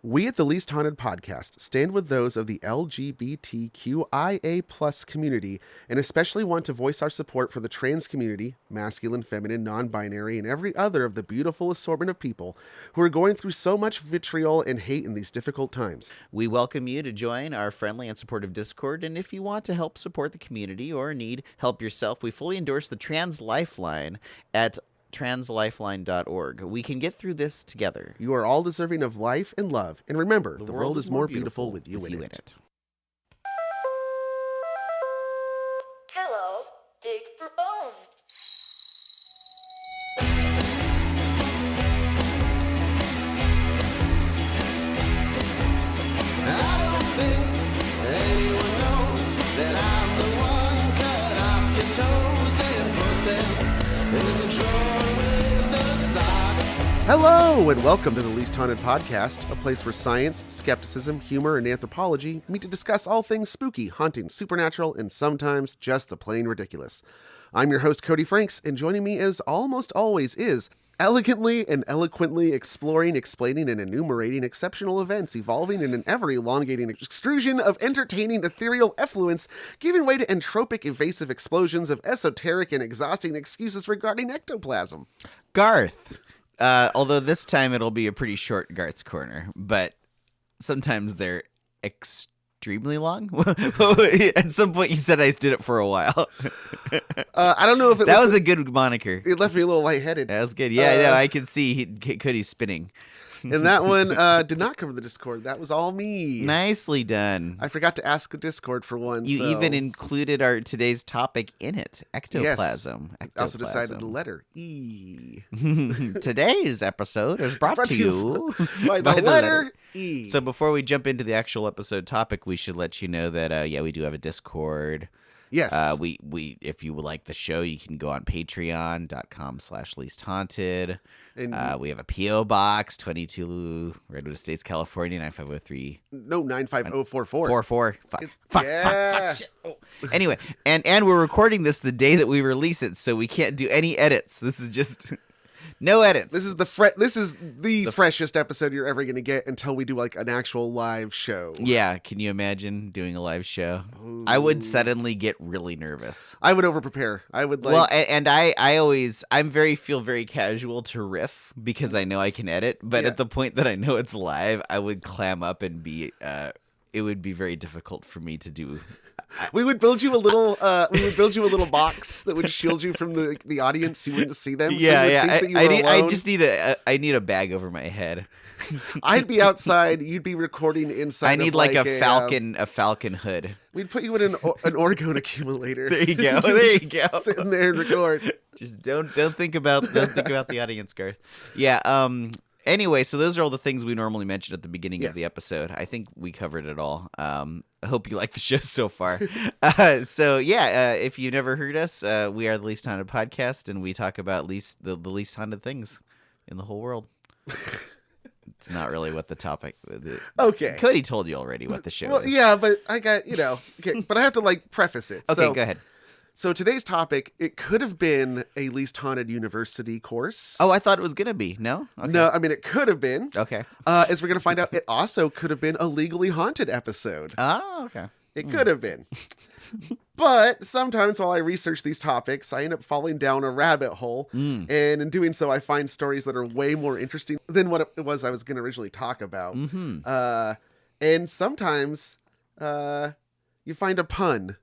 We at the Least Haunted Podcast stand with those of the LGBTQIA+ community and especially want to voice our support for the trans community, masculine, feminine, non-binary, and every other of the beautiful assortment of people who are going through so much vitriol and hate in these difficult times. We welcome you to join our friendly and supportive Discord, and if you want to help support the community or need help yourself, we fully endorse the Trans Lifeline at translifeline.org. We can get through this together. You are all deserving of life and love. And remember, the world is more beautiful with you in it. Hello, dig for bones. I don't think anyone knows that I'm the one cut off your toes and put them in the drawer with the sock. Hello, and welcome to the Least Haunted Podcast, a place where science, skepticism, humor, and anthropology meet to discuss all things spooky, haunting, supernatural, and sometimes just the plain ridiculous. I'm your host, Cody Franks, and joining me as almost always is elegantly and eloquently exploring, explaining, and enumerating exceptional events evolving in an ever-elongating extrusion of entertaining ethereal effluence, giving way to entropic evasive explosions of esoteric and exhausting excuses regarding ectoplasm. Garth. Although this time it'll be a pretty short Garth's Corner, but sometimes they're extremely long. At some point you said I did it for a while. I don't know if that was a good moniker. It left me a little lightheaded. That was good. Yeah, I can see Cody's spinning. And that one did not cover the Discord. That was all me. Nicely done. I forgot to ask the Discord for one. You even included today's topic in it. Ectoplasm. Yes. I also decided the letter E. Today's episode is brought to you by the letter E. So before we jump into the actual episode topic, we should let you know that we do have a Discord. Yes. We if you would like the show, you can go on patreon.com/leasthaunted. And we have a P.O. Box, 22 Redwood Estates, California, 95003. No, 95044. 44. Fuck, shit. Oh. Anyway, and we're recording this the day that we release it, so we can't do any edits. This is just no edits. This is the freshest episode you're ever going to get until we do like an actual live show. Yeah, can you imagine doing a live show? Ooh. I would suddenly get really nervous. I would over-prepare. I would like... Well, and I feel very casual to riff because I know I can edit, but at the point that I know it's live, I would clam up and be it would be very difficult for me to do. We would build you a little box that would shield you from the audience. You wouldn't see them. Yeah, so I need a bag over my head. I'd be outside. You'd be recording inside. I need like a falcon hood. We'd put you in an orgone accumulator. There you go. There you go. Sitting there and record. Just don't think about the audience, Garth. Yeah. Anyway, so those are all the things we normally mention at the beginning of the episode. I think we covered it all. I hope you like the show so far. If you've never heard us, we are the Least Haunted Podcast, and we talk about the least haunted things in the whole world. It's not really what the topic. Okay. Cody told you already what the show is. Yeah, but I got okay, but I have to preface it. Okay, go ahead. So today's topic, it could have been a Least Haunted University course. Oh, I thought it was going to be. No? Okay. No, I mean, it could have been. Okay. As we're going to find out, it also could have been a Legally Haunted episode. Oh, okay. It could have been. But sometimes while I research these topics, I end up falling down a rabbit hole. And in doing so, I find stories that are way more interesting than what it was I was going to originally talk about. Mm-hmm. And sometimes you find a pun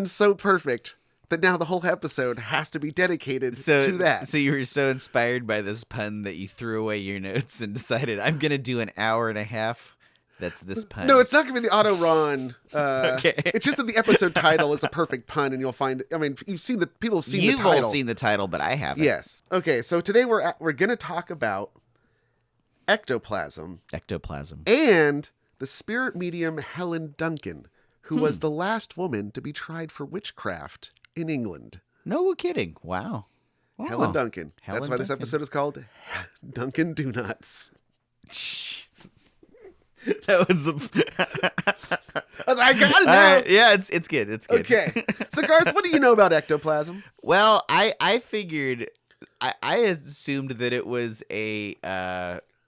so perfect that now the whole episode has to be dedicated to that. So you were so inspired by this pun that you threw away your notes and decided, I'm going to do an hour and a half. That's this pun. No, it's not going to be the auto-ron. Okay. It's just that the episode title is a perfect pun, and you'll find... I mean, people have seen the title. You've all seen the title, but I haven't. Yes. Okay, so today we're going to talk about ectoplasm. Ectoplasm. And the spirit medium Helen Duncan, who was the last woman to be tried for witchcraft in England. No kidding. Wow. Helen Duncan. That's why this Duncan. episode is called Duncan Do Nuts. Jesus. That was I got it now. Yeah, it's good. It's good. Okay. So Garth, what do you know about ectoplasm? Well, I figured I assumed that it was a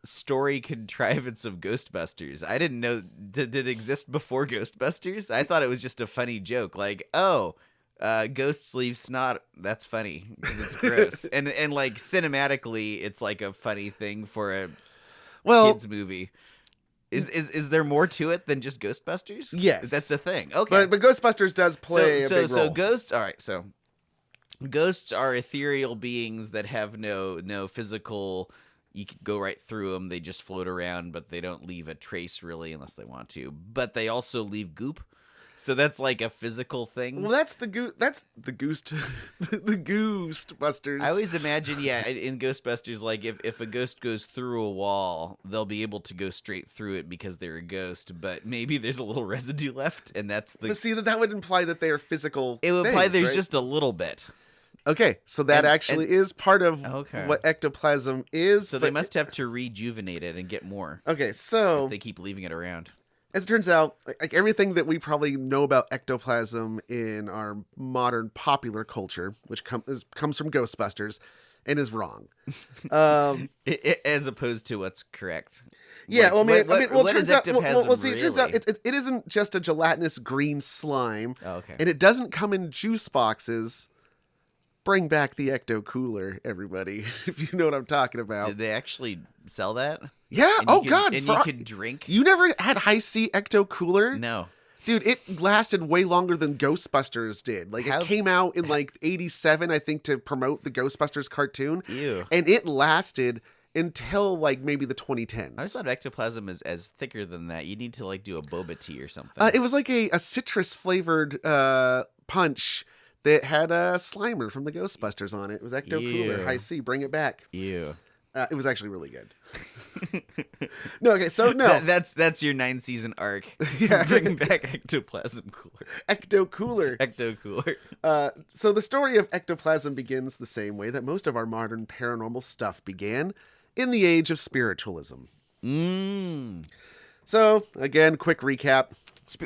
story contrivance of Ghostbusters. I didn't know did it exist before Ghostbusters. I thought it was just a funny joke, like, oh, ghosts leave snot. That's funny because it's gross, and like cinematically, it's like a funny thing for a kids movie. Is there more to it than just Ghostbusters? Yes, that's the thing. Okay, but Ghostbusters does play a big role. So ghosts. All right, so ghosts are ethereal beings that have no physical. You could go right through them. They just float around, but they don't leave a trace really unless they want to. But they also leave goop. So that's like a physical thing. Well, that's the goose. the Ghostbusters. I always imagine, in Ghostbusters, like if a ghost goes through a wall, they'll be able to go straight through it because they're a ghost. But maybe there's a little residue left, and that's the. But see, that would imply that they are physical. It would imply there's just a little bit. Okay, so that actually is part of what ectoplasm is. So they must have to rejuvenate it and get more. Okay, so if they keep leaving it around. As it turns out, like everything that we probably know about ectoplasm in our modern popular culture, which comes from Ghostbusters, and is wrong, as opposed to what's correct. Yeah, well, it turns out, it turns out it isn't just a gelatinous green slime. Oh, okay, and it doesn't come in juice boxes. Bring back the Ecto Cooler, everybody, if you know what I'm talking about. Did they actually sell that? Yeah. God. And you could drink? You never had High C Ecto Cooler? No. Dude, it lasted way longer than Ghostbusters did. Like, it came out in, like, 87, I think, to promote the Ghostbusters cartoon. Ew. And it lasted until, like, maybe the 2010s. I thought ectoplasm is as thicker than that. You need to, like, do a boba tea or something. It was like a citrus-flavored punch that had a Slimer from the Ghostbusters on it. It was Ecto Cooler. High C, bring it back. Ew. It was actually really good. No, okay, so no. That's your 9-season arc. Yeah. Bring back Ectoplasm Cooler. Ecto Cooler. Ecto Cooler. So the story of ectoplasm begins the same way that most of our modern paranormal stuff began, in the age of spiritualism. So, again, quick recap.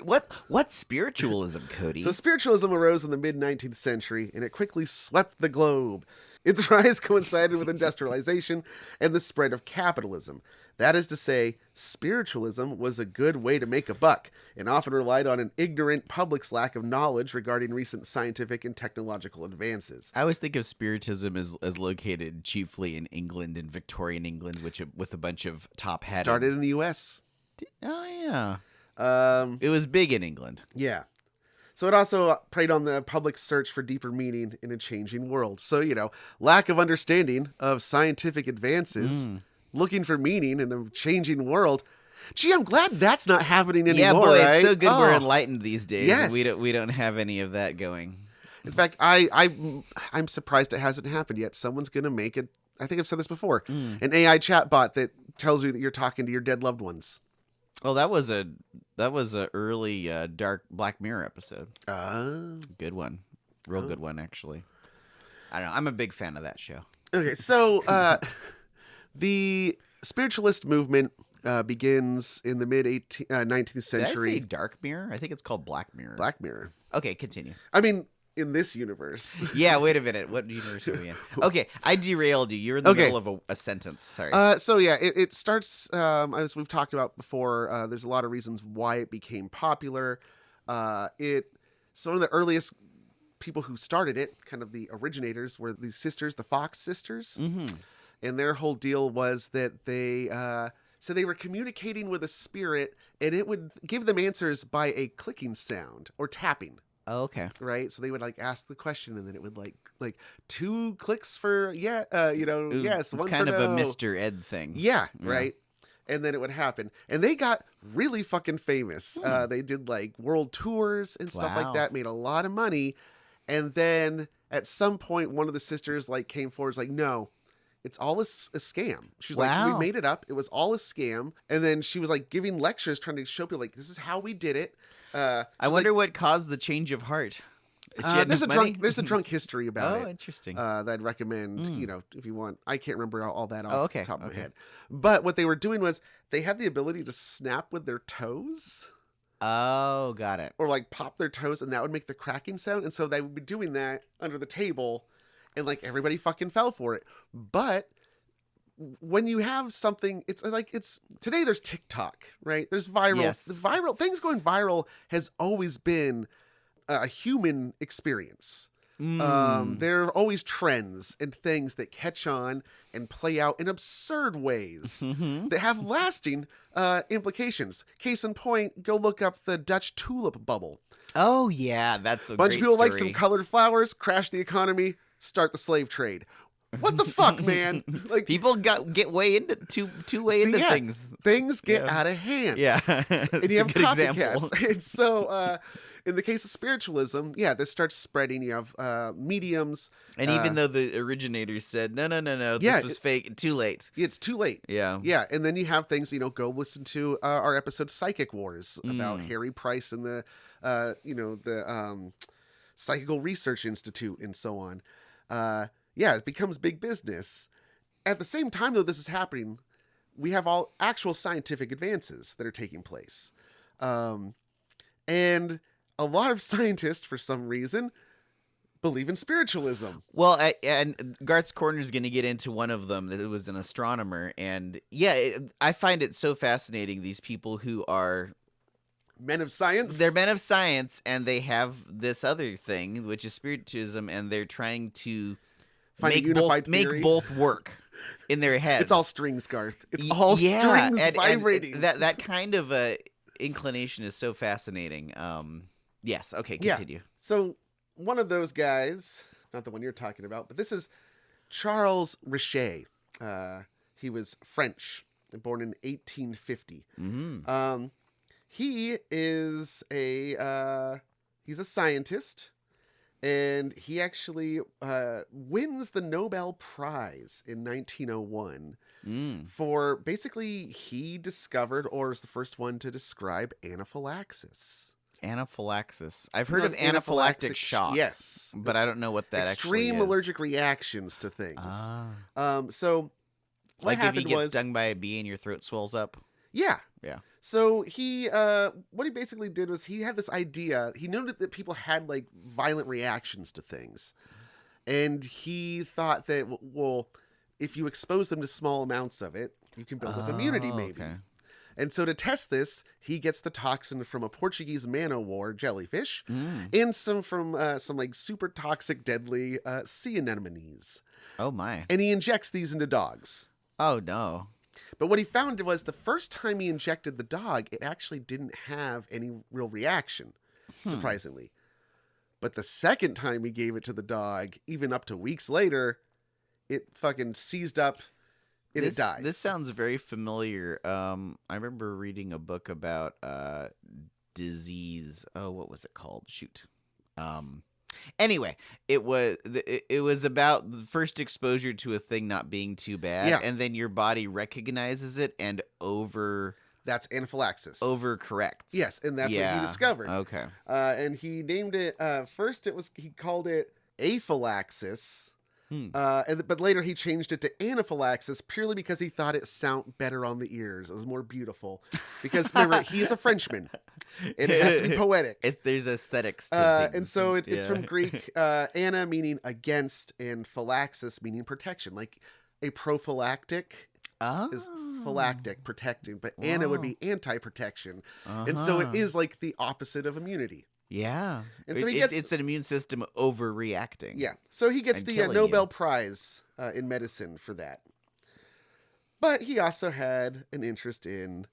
What's spiritualism, Cody? So spiritualism arose in the mid-19th century, and it quickly swept the globe. Its rise coincided with industrialization and the spread of capitalism. That is to say, spiritualism was a good way to make a buck, and often relied on an ignorant public's lack of knowledge regarding recent scientific and technological advances. I always think of Spiritism as located chiefly in England, in Victorian England, with a bunch of top-hatted... Started in the U.S. Oh, yeah. It was big in England. Yeah. So it also preyed on the public's search for deeper meaning in a changing world. So, lack of understanding of scientific advances, looking for meaning in a changing world. Gee, I'm glad that's not happening anymore. Yeah, boy, right? It's so good we're enlightened these days. Yes. We don't have any of that going. In fact, I'm surprised it hasn't happened yet. Someone's going to make it. I think I've said this before. An AI chatbot that tells you that you're talking to your dead loved ones. Oh, that was a early dark Black Mirror episode. Good one, real good one actually. I don't know. I'm a big fan of that show. Okay, so the spiritualist movement begins in the mid 19th century. Did I say Dark Mirror? I think it's called Black Mirror. Black Mirror. Okay, continue. I mean, in this universe. Yeah, wait a minute. What universe are we in? Okay, I derailed you. You're in the middle of a sentence. Sorry. So yeah, it starts, as we've talked about before, there's a lot of reasons why it became popular. So one of the earliest people who started it, kind of the originators, were these sisters, the Fox sisters. Mm-hmm. And their whole deal was that they... So they were communicating with a spirit, and it would give them answers by a clicking sound or tapping. Oh, okay. Right, so they would ask the question, and then it would like 2 clicks for yes, it's one kind for of no. a Mr. Ed thing. Yeah, right. And then it would happen, and they got really fucking famous. They did world tours and stuff like that, made a lot of money, and then at some point, one of the sisters came forward, was no. It's all a scam. She's we made it up. It was all a scam. And then she was giving lectures trying to show people this is how we did it. I wonder what caused the change of heart. There's a drunk history about it. Oh, interesting. That I'd recommend, if you want. I can't remember all that off the top of my head. But what they were doing was they had the ability to snap with their toes. Oh, got it. Or pop their toes, and that would make the cracking sound. And so they would be doing that under the table. And everybody fucking fell for it. But when you have something, it's like today there's TikTok, right? There's viral. Yes. Viral things going viral has always been a human experience. There are always trends and things that catch on and play out in absurd ways that have lasting implications. Case in point, go look up the Dutch tulip bubble. Oh yeah, that's a bunch great of people story. like some colored flowers, crash the economy, start the slave trade. What the fuck, man? Like people get way into too way into things. Things get out of hand. Yeah, and you have good copycats. example. And so, in the case of spiritualism, this starts spreading. You have mediums, and even though the originators said no, this was fake, too late. It's too late. Yeah. And then you have things. Go listen to our episode "Psychic Wars" about Harry Price and the Psychical Research Institute and so on. It becomes big business. At the same time, though, this is happening, we have all actual scientific advances that are taking place. And a lot of scientists, for some reason, believe in spiritualism. Well, and Garth's Corner is going to get into one of them that was an astronomer. And I find it so fascinating, these people who are men of science. They're men of science, and they have this other thing, which is spiritism, and they're trying to make both work in their heads. It's all strings, Garth. It's all strings vibrating. And that kind of inclination is so fascinating. Yes. Okay. Continue. Yeah. So one of those guys, not the one you're talking about, but this is Charles Richet. He was French, born in 1850. He is he's a scientist. And he actually wins the Nobel Prize in 1901 for basically he discovered or is the first one to describe anaphylaxis. Anaphylaxis. I've heard of anaphylactic shock. Yes. But I don't know what that actually is. Extreme allergic reactions to things. So what like if he gets was, stung by a bee and your throat swells up? Yeah. Yeah. So he, what he basically did was he had this idea. He noted that people had like violent reactions to things. And he thought that, well, if you expose them to small amounts of it, you can build up immunity maybe. Okay. And so to test this, he gets the toxin from a Portuguese man-o'-war jellyfish and some from some like super toxic, deadly sea anemones. Oh my. And he injects these into dogs. Oh no. But what he found was the first time he injected the dog, it actually didn't have any real reaction, surprisingly. But the second time he gave it to the dog, even up to weeks later, it fucking seized up and it died. This sounds very familiar. I remember reading a book about disease. Oh, what was it called? Shoot. Anyway, it was about the first exposure to a thing not being too bad, and then your body recognizes it and that's anaphylaxis. Overcorrects. Yes, and that's what he discovered. Okay. And he named it first he called it aphylaxis. But later he changed it to anaphylaxis purely because he thought it sounded better on the ears. It was more beautiful. Because remember, he's a Frenchman. It has to be poetic. There's aesthetics to things. And so it's from Greek, ana meaning against and phylaxis meaning protection. Like a prophylactic is phylactic, protecting, but ana would be anti-protection. And so it is like the opposite of immunity. Yeah. And so it's an immune system overreacting. Yeah. So he gets the Nobel Prize in medicine for that. But he also had an interest in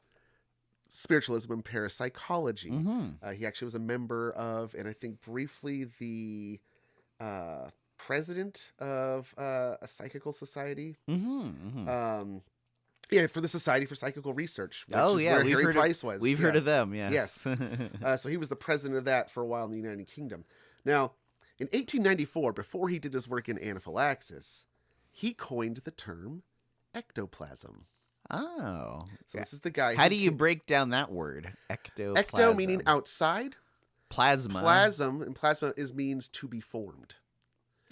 spiritualism and parapsychology. He actually was a member of, and I think briefly, the president of a psychical society. For the Society for Psychical Research, which is where Harry Price was. We've heard of them, yes. Yes. So he was the president of that for a while in the United Kingdom. Now, in 1894, before he did his work in anaphylaxis, he coined the term ectoplasm. Oh. So this is the guy. How do you break down that word? Ectoplasm. Ecto meaning outside. Plasma. Plasm, and plasma means to be formed.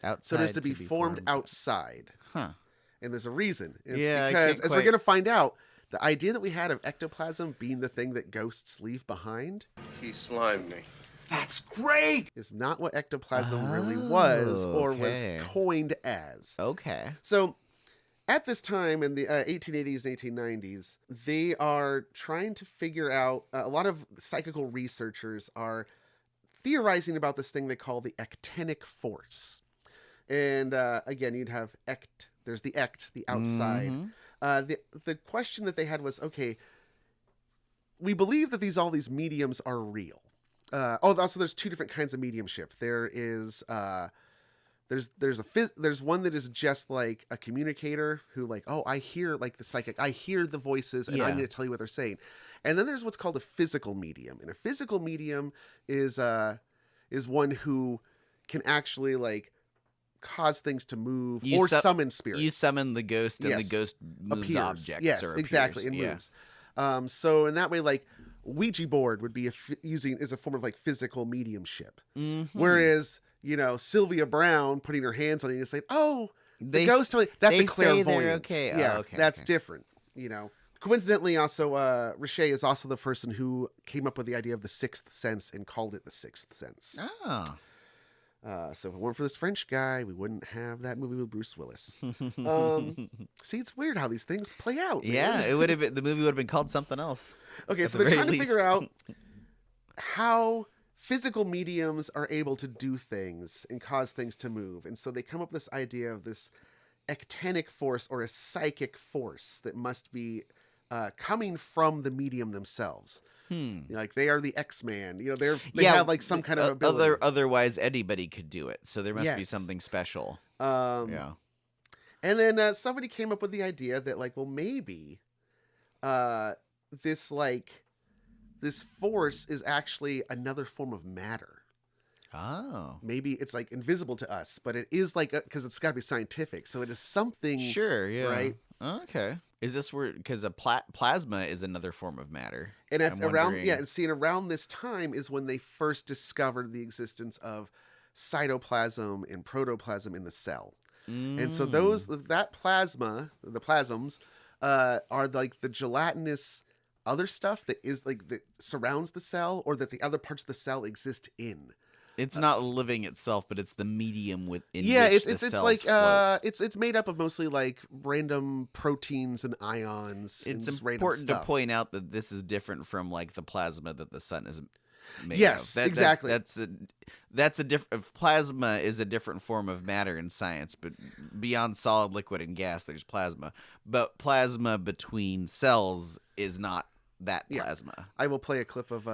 Outside. So there's to be formed outside. Huh. And there's a reason. It's yeah, because, as we're going to find out, the idea that we had of ectoplasm being the thing that ghosts leave behind. He slimed me. That's great! Is not what ectoplasm really was or was coined as. Okay. So at this time in the 1880s and 1890s, they are trying to figure out, a lot of psychical researchers are theorizing about this thing they call the actinic force. And again, you'd have there's the the outside. The question that they had was, okay, we believe that all these mediums are real. Also there's two different kinds of mediumship. There is there's one that is just like a communicator who like, oh, I hear like the psychic, I hear the voices and I'm going to tell you what they're saying. And then there's what's called a physical medium. And a physical medium is one who can actually like cause things to move or summon spirits. You summon the ghost and the ghost moves objects. Yes, or appears. Exactly. It moves. So in that way, like Ouija board would be is a form of like physical mediumship. Whereas, Sylvia Brown putting her hands on it and saying, oh, the ghost, that's a clairvoyant. Okay. Yeah, that's different, Coincidentally, also, Richer is also the person who came up with the idea of the sixth sense and called it the sixth sense. Oh. So if it weren't for this French guy, we wouldn't have that movie with Bruce Willis. See, it's weird how these things play out. Man. Yeah, the movie would have been called something else. Okay, so they're trying to figure out how physical mediums are able to do things and cause things to move. And so they come up with this idea of this actinic force or a psychic force that must be coming from the medium themselves. Like they are the X-Man. They have like some kind of ability. Otherwise, anybody could do it. So there must be something special. And then somebody came up with the idea that like, well, maybe this force is actually another form of matter. Oh. Maybe it's like invisible to us, but it is like, because it's got to be scientific. So it is something. Sure, yeah. Right? Okay. Is this where, because a plasma is another form of matter. And around this time is when they first discovered the existence of cytoplasm and protoplasm in the cell. And so the plasms are like the gelatinous other stuff that is like that surrounds the cell, or that the other parts of the cell exist in. It's not living itself, but it's the medium within. It's like float. it's made up of mostly like random proteins and ions. It's and important to point out that this is different from like the plasma that the sun is made of. Exactly. That's a different. Plasma is a different form of matter in science, but beyond solid, liquid, and gas, there's plasma. But plasma between cells is not that plasma. Yeah. I will play a clip of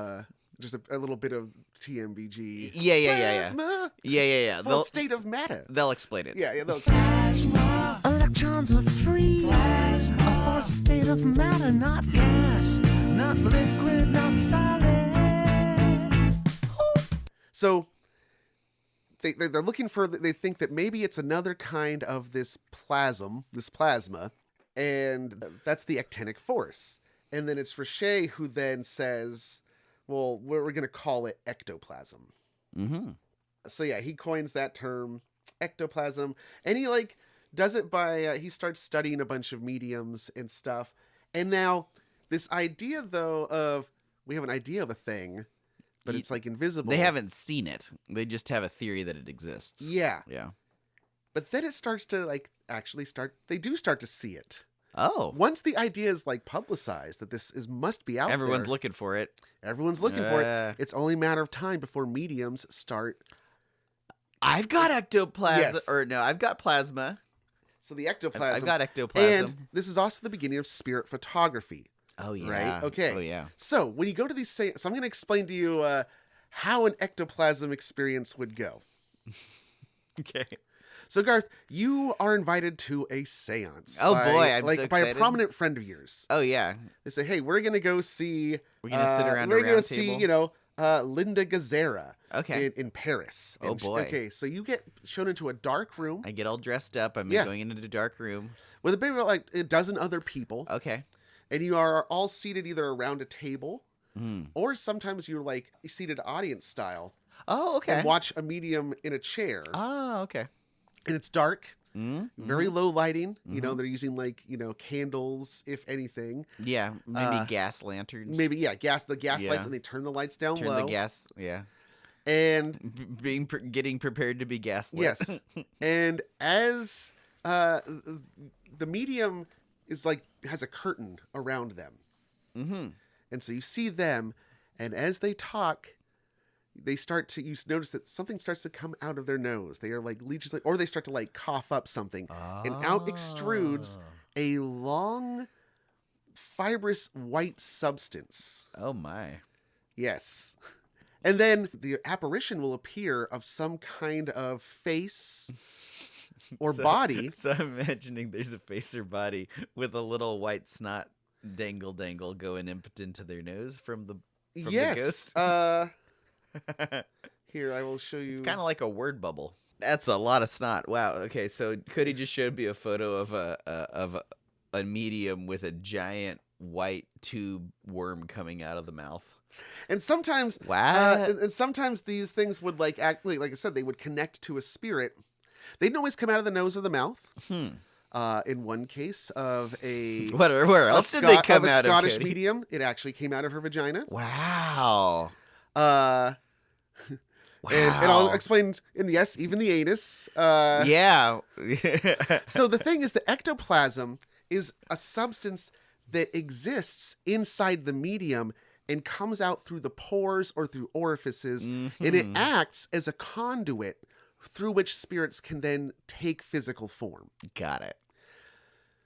just a little bit of TMVG. Plasma. Yeah. Full state of matter. They'll explain it. Yeah, they'll explain it. Electrons are free. A fourth state of matter, not gas, not liquid, not solid. So they're looking for. They think that maybe it's another kind of this plasma, and that's the actinic force. And then it's Richer who then says, well, we're going to call it ectoplasm. So yeah, he coins that term, ectoplasm, and he like does it by he starts studying a bunch of mediums and stuff. And now this idea though of we have an idea of a thing, but it's like invisible. They haven't seen it. They just have a theory that it exists. Yeah. But then it starts to like they do start to see it. Oh. Once the idea is like publicized that must be out there. Everyone's looking for it. Everyone's looking for it. It's only a matter of time before mediums start. I've got ectoplasm. Yes. Or no, I've got plasma. So the ectoplasm. I've got ectoplasm. And this is also the beginning of spirit photography. Oh, yeah. Right? Okay. Oh, yeah. So when you go to these so I'm going to explain to you how an ectoplasm experience would go. Okay. So, Garth, you are invited to a seance. Oh, boy, I'm so by excited. a prominent friend of yours. Oh, yeah. They say, hey, we're going to go see... We're going to sit around a round table? We're going to see, Linda Gazzara in Paris. Oh, boy. Okay, so you get shown into a dark room. I get all dressed up. I'm going into a dark room. With maybe like a dozen other people. Okay. And you are all seated either around a table, or sometimes you're like seated audience style. Oh, okay. And watch a medium in a chair. Oh, okay. And it's dark, very low lighting. You know, they're using like, candles, if anything. Yeah, maybe gas lanterns. Maybe, the gas lights, and they turn the lights down low. Turn the gas, And getting prepared to be gaslit. Yes. And as the medium is like has a curtain around them. Mm-hmm. And so you see them, and as they talk, you notice that something starts to come out of their nose. They are like leeches, or they start to like cough up something, and out extrudes a long, fibrous white substance. Oh my. Yes. And then the apparition will appear of some kind of face or body. So I'm imagining there's a face or body with a little white snot dangle going impotent to their nose from the ghost. Here, I will show you. It's kind of like a word bubble. That's a lot of snot. Wow. Okay, so Cody just showed me a photo of a medium with a giant white tube worm coming out of the mouth. And sometimes, and sometimes these things would like I said, they would connect to a spirit. They didn't always come out of the nose or the mouth. In one case of where else did they come out of? Scottish medium, it actually came out of her vagina. Wow. Wow. And I'll explain. And yes, even the anus. Yeah. So the thing is, the ectoplasm is a substance that exists inside the medium and comes out through the pores or through orifices, and it acts as a conduit through which spirits can then take physical form. Got it.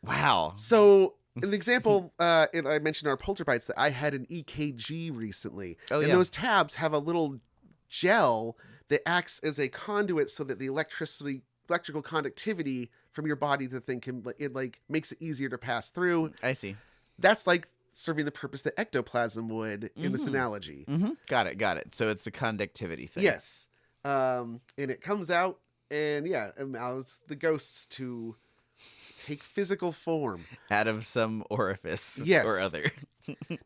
Wow. So, in the example, I mentioned our polterbites that I had an EKG recently. Oh, and yeah. those tabs have a little gel that acts as a conduit so that the electrical conductivity from your body to the thing makes it easier to pass through. I see. That's like serving the purpose that ectoplasm would in this analogy. Mm-hmm. Got it. So it's a conductivity thing. Yes. And it comes out, and yeah, it allows the ghosts to take physical form out of some orifice or other.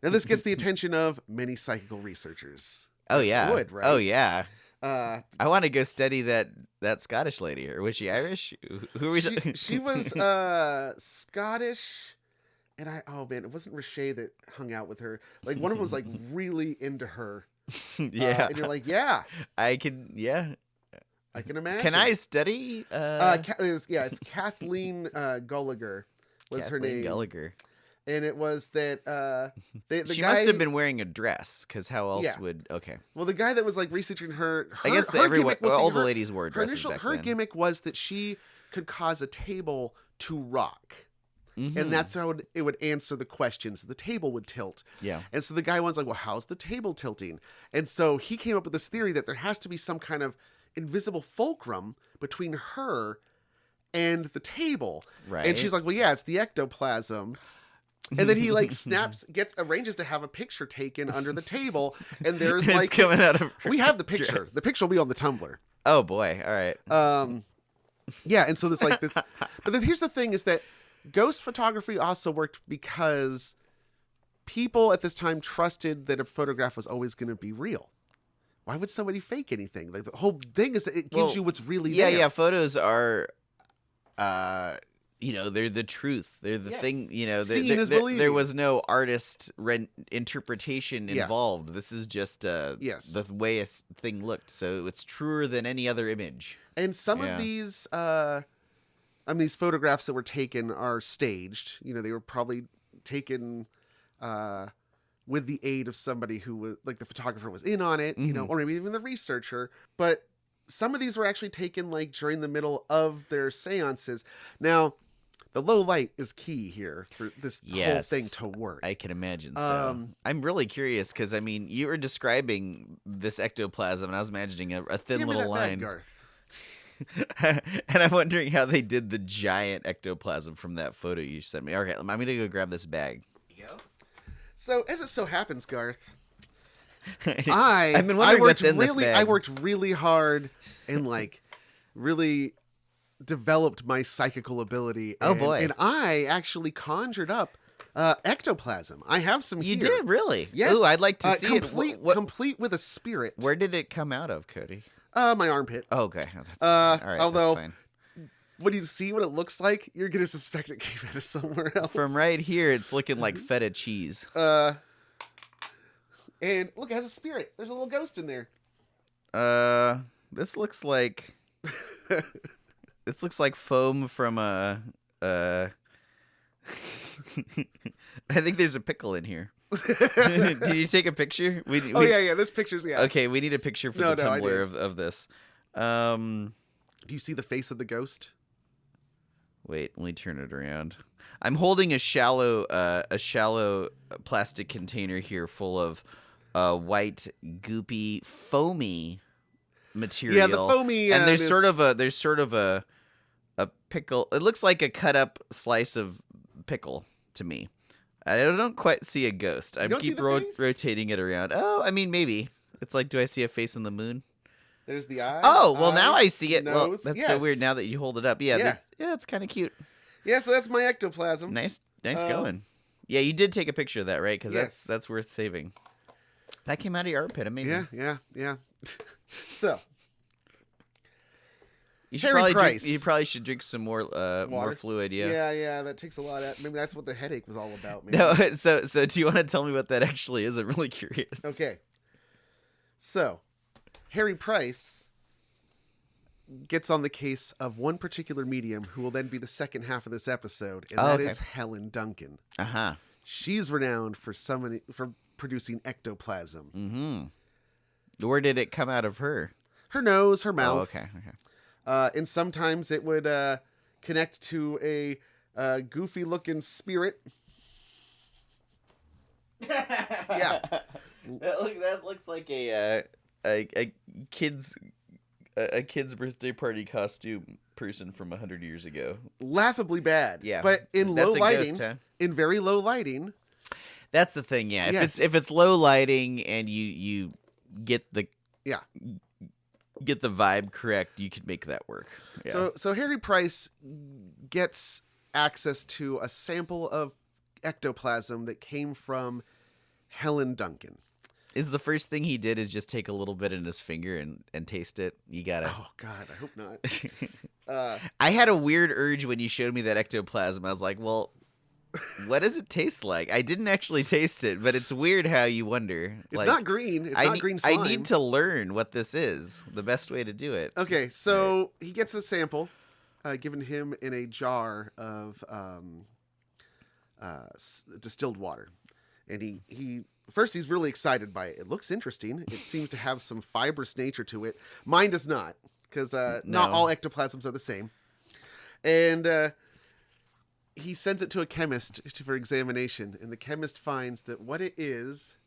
Now this gets the attention of many psychical researchers. Oh yeah. Would, right? Oh yeah. I want to go study that Scottish lady. Or was she Irish? Who was she was Scottish. And it wasn't Riche that hung out with her. Like one of them was like really into her. Yeah. And you're like, yeah. I can imagine. Can I study? It's Kathleen Gallagher was her name. Gallagher. And it was that she must have been wearing a dress, because how else would? Okay. Well, the guy that was like researching her I guess all the ladies wore dresses. Her gimmick was that she could cause a table to rock. And that's how it would answer the questions. The table would tilt. Yeah. And so the guy was like, well, how's the table tilting? And so he came up with this theory that there has to be some kind of invisible fulcrum between her and the table. Right. And she's like, well, yeah, it's the ectoplasm. And then he like arranges to have a picture taken under the table. And there's like, it's coming out of we have the picture. Dress. The picture will be on the Tumblr. Oh boy. All right. Yeah. And so there's like this, but then here's the thing is that ghost photography also worked because people at this time trusted that a photograph was always going to be real. Why would somebody fake anything? Like the whole thing is that it gives you what's really there. Yeah, photos are, they're the truth. They're the thing. There was no artist interpretation involved. This is just the way a thing looked. So it's truer than any other image. And some of these. These photographs that were taken are staged. They were probably taken with the aid of somebody who was, like the photographer was in on it, or maybe even the researcher. But some of these were actually taken like during the middle of their seances. Now, the low light is key here for this whole thing to work. I can imagine so. I'm really curious because, you were describing this ectoplasm, and I was imagining a thin little line. Garth. And I'm wondering how they did the giant ectoplasm from that photo you sent me. Okay, I'm going to go grab this bag. Here you go. So, as it so happens, Garth, I've been wondering what's in this bag. I worked really hard and really developed my psychical ability. Oh boy! And I actually conjured up ectoplasm. I have some. You did really? Yes. Ooh, I'd like to see it. Complete with a spirit. Where did it come out of, Cody? My armpit. Oh, okay. That's all right. Although, that's fine. When you see what it looks like, you're gonna suspect it came out of somewhere else. From right here, it's looking like feta cheese. And look, it has a spirit. There's a little ghost in there. This looks like This looks like foam from a. I think there's a pickle in here. Did you take a picture? Yeah. This picture's Okay, we need a picture for the Tumblr of this. Do you see the face of the ghost? Wait, let me turn it around. I'm holding a shallow plastic container here full of white, goopy, foamy material. Yeah, the foamy. And there's sort of a pickle. It looks like a cut up slice of pickle to me. I don't quite see a ghost. I keep rotating it around. Oh, I mean, maybe. It's like, do I see a face in the moon? There's the eye. Oh, well, now I see it. Well, Nose. that's so weird now that you hold it up. Yeah, it's kind of cute. Yeah, so that's my ectoplasm. Nice going. Yeah, you did take a picture of that, right? Because that's worth saving. That came out of your armpit. Amazing. Yeah. So, you probably should drink some more fluid. Yeah. That takes a lot. Maybe that's what the headache was all about. Maybe. No, so do you want to tell me what that actually is? I'm really curious. Okay. So, Harry Price gets on the case of one particular medium who will then be the second half of this episode, and that is Helen Duncan. Uh-huh. She's renowned for producing ectoplasm. Mm-hmm. Where did it come out of her? Her nose, her mouth. Oh, okay. And sometimes it would connect to a goofy-looking spirit. Yeah. That looks like a kid's birthday party costume person from 100 years ago. Laughably bad. Yeah. But in low lighting, ghost, huh? in very low lighting. That's the thing, yeah. Yes. If it's low lighting and you get the vibe correct, you could make that work. Yeah. So Harry Price gets access to a sample of ectoplasm that came from Helen Duncan. Is the first thing he did is just take a little bit in his finger and taste it? You gotta. Oh God, I hope not. I had a weird urge when you showed me that ectoplasm. I was like, well, what does it taste like? I didn't actually taste it, but it's weird how you wonder. It's not green. It's not green slime. I need to learn what this is. The best way to do it. Okay, so he gets a sample given him in a jar of distilled water, and he. First, he's really excited by it. It looks interesting. It seems to have some fibrous nature to it. Mine does not, because not all ectoplasms are the same. And he sends it to a chemist for examination, and the chemist finds that what it is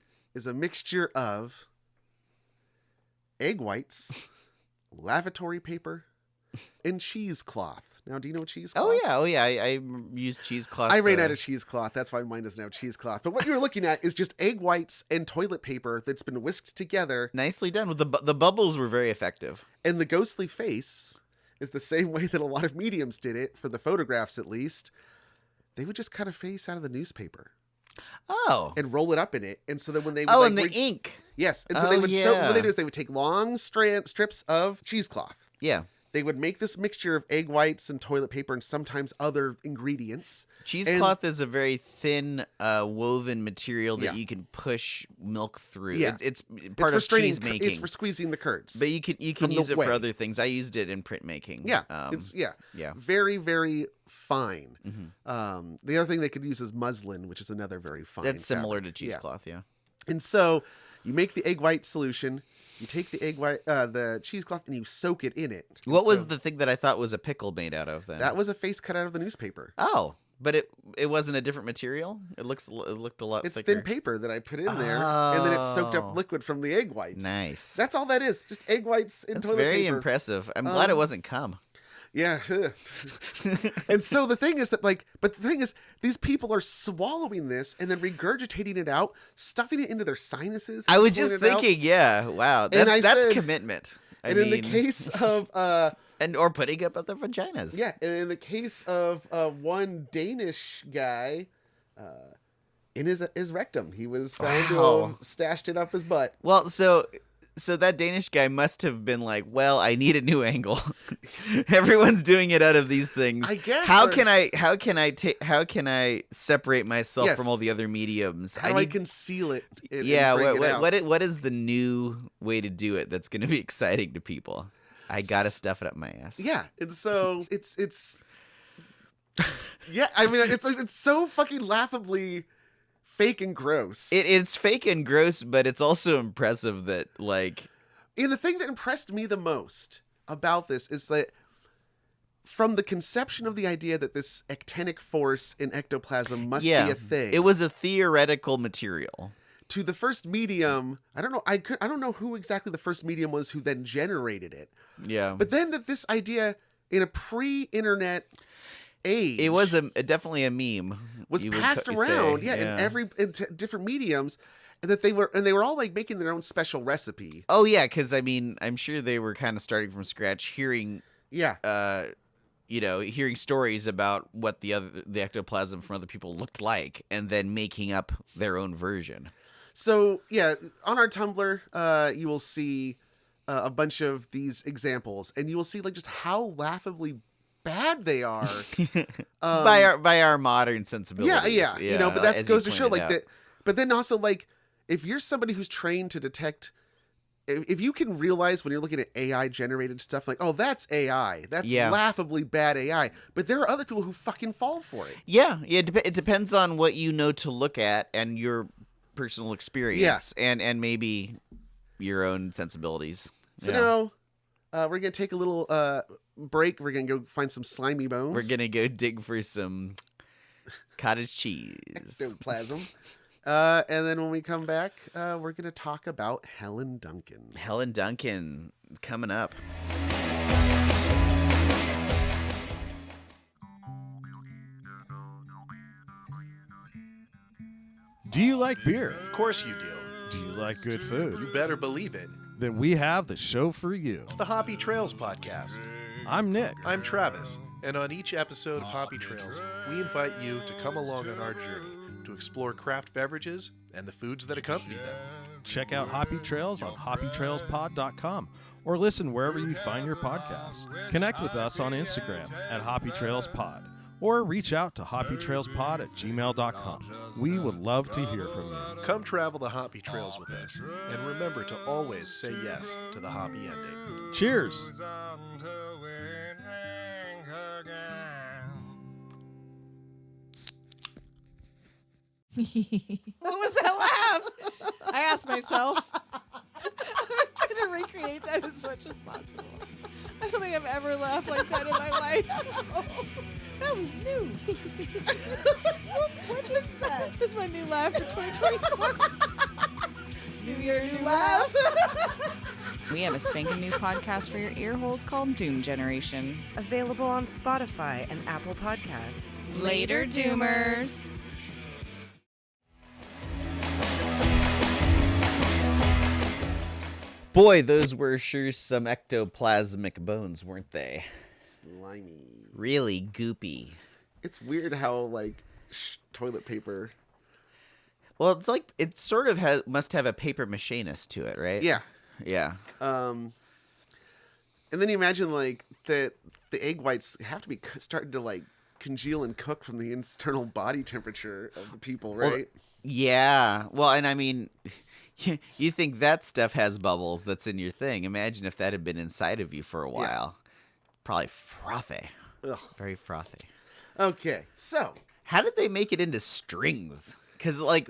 a mixture of egg whites, lavatory paper, and cheesecloth. Now, do you know cheesecloth? Oh yeah. I use cheesecloth. I ran out of cheesecloth. That's why mine doesn't have cheesecloth. But what you're looking at is just egg whites and toilet paper that's been whisked together. Nicely done. With the bubbles were very effective. And the ghostly face is the same way that a lot of mediums did it, for the photographs at least. They would just cut a face out of the newspaper. Oh. And roll it up in it. And so then when they would and the ink. Yes. And so they would what they do is they would take long strips of cheesecloth. Yeah. They would make this mixture of egg whites and toilet paper and sometimes other ingredients. Cheesecloth is a very thin woven material that you can push milk through. Yeah. It's part of cheese making. It's for squeezing the curds. But you can use it for other things. I used it in printmaking. Yeah. Very, very fine. Mm-hmm. The other thing they could use is muslin, which is another very fine. That's similar fabric. to cheesecloth, yeah. And so you make the egg white solution. You take the egg white, the cheesecloth, and you soak it in it. What was the thing that I thought was a pickle made out of then? That was a face cut out of the newspaper. Oh, but it wasn't a different material? It looked a lot thicker. It's thin paper that I put in there, and then it soaked up liquid from the egg whites. Nice. That's all that is. Just egg whites and toilet paper. That's very impressive. I'm glad it wasn't cum. Yeah. And so the thing is that these people are swallowing this and then regurgitating it out, stuffing it into their sinuses. I was just thinking, wow, that's commitment. In the case of or putting up other vaginas. Yeah, and in the case of one Danish guy, in his rectum, he was found to have stashed it up his butt. Well, so that Danish guy must have been like, well, I need a new angle. Everyone's doing it out of these things. I guess. How can I separate myself from all the other mediums? How do I conceal it? What is the new way to do it that's going to be exciting to people? I gotta stuff it up my ass. Yeah, and so it's yeah. I mean, it's like it's so fucking laughably fake and gross. It's fake and gross, but it's also impressive that like. And the thing that impressed me the most about this is that from the conception of the idea that this actinic force in ectoplasm must be a thing. It was a theoretical material. To the first medium, I don't know. I don't know who exactly the first medium was who then generated it. Yeah. But then that this idea in a pre-internet age, it was definitely a meme. Was passed around, in different mediums, and that they were all like making their own special recipe. Oh yeah, because I mean, I'm sure they were kind of starting from scratch, hearing hearing stories about what the ectoplasm from other people looked like, and then making up their own version. So, yeah, on our Tumblr, you will see a bunch of these examples, and you will see like just how laughably bad they are by our modern sensibilities. Yeah. You know, but that goes to show like that. But then also like if you're somebody who's trained to detect, if you can realize when you're looking at AI generated stuff, like, oh, that's AI, that's laughably bad AI. But there are other people who fucking fall for it. Yeah. It depends on what you know to look at and your personal experience and maybe your own sensibilities. So now we're going to take a little break. We're going to go find some slimy bones. We're going to go dig for some cottage cheese. Ectoplasm. And then when we come back, we're going to talk about Helen Duncan. Helen Duncan coming up. Do you like beer? Of course you do. Do you like good food? You better believe it. Then we have the show for you. It's the Hoppy Trails Podcast. I'm Nick. I'm Travis. And on each episode of Hoppy Trails, we invite you to come along on our journey to explore craft beverages and the foods that accompany them. Check out Hoppy Trails on hoppytrailspod.com or listen wherever you find your podcasts. Connect with us on Instagram at hoppytrailspod or reach out to hoppytrailspod@gmail.com. We would love to hear from you. Come travel the Hoppy Trails with us, and remember to always say yes to the hoppy ending. Cheers! What was that laugh? I asked myself. I'm trying to recreate that as much as possible. I don't think I've ever laughed like that in my life. That was new. What is that? This is my new laugh for 2024. New year, new laugh. We have a spanking new podcast for your ear holes called Doom Generation. Available on Spotify and Apple Podcasts. Later, Doomers. Boy, those were sure some ectoplasmic bones, weren't they? Slimy. Really goopy. It's weird how, like, toilet paper... Well, it's like, it sort of must have a paper mache-ness to it, right? Yeah. Yeah. And then you imagine, like, that the egg whites have to be starting to, like, congeal and cook from the internal body temperature of the people, right? Well, yeah. Well, and I mean... You think that stuff has bubbles that's in your thing. Imagine if that had been inside of you for a while. Yeah. Probably frothy. Ugh. Very frothy. Okay, so. How did they make it into strings? Because, like,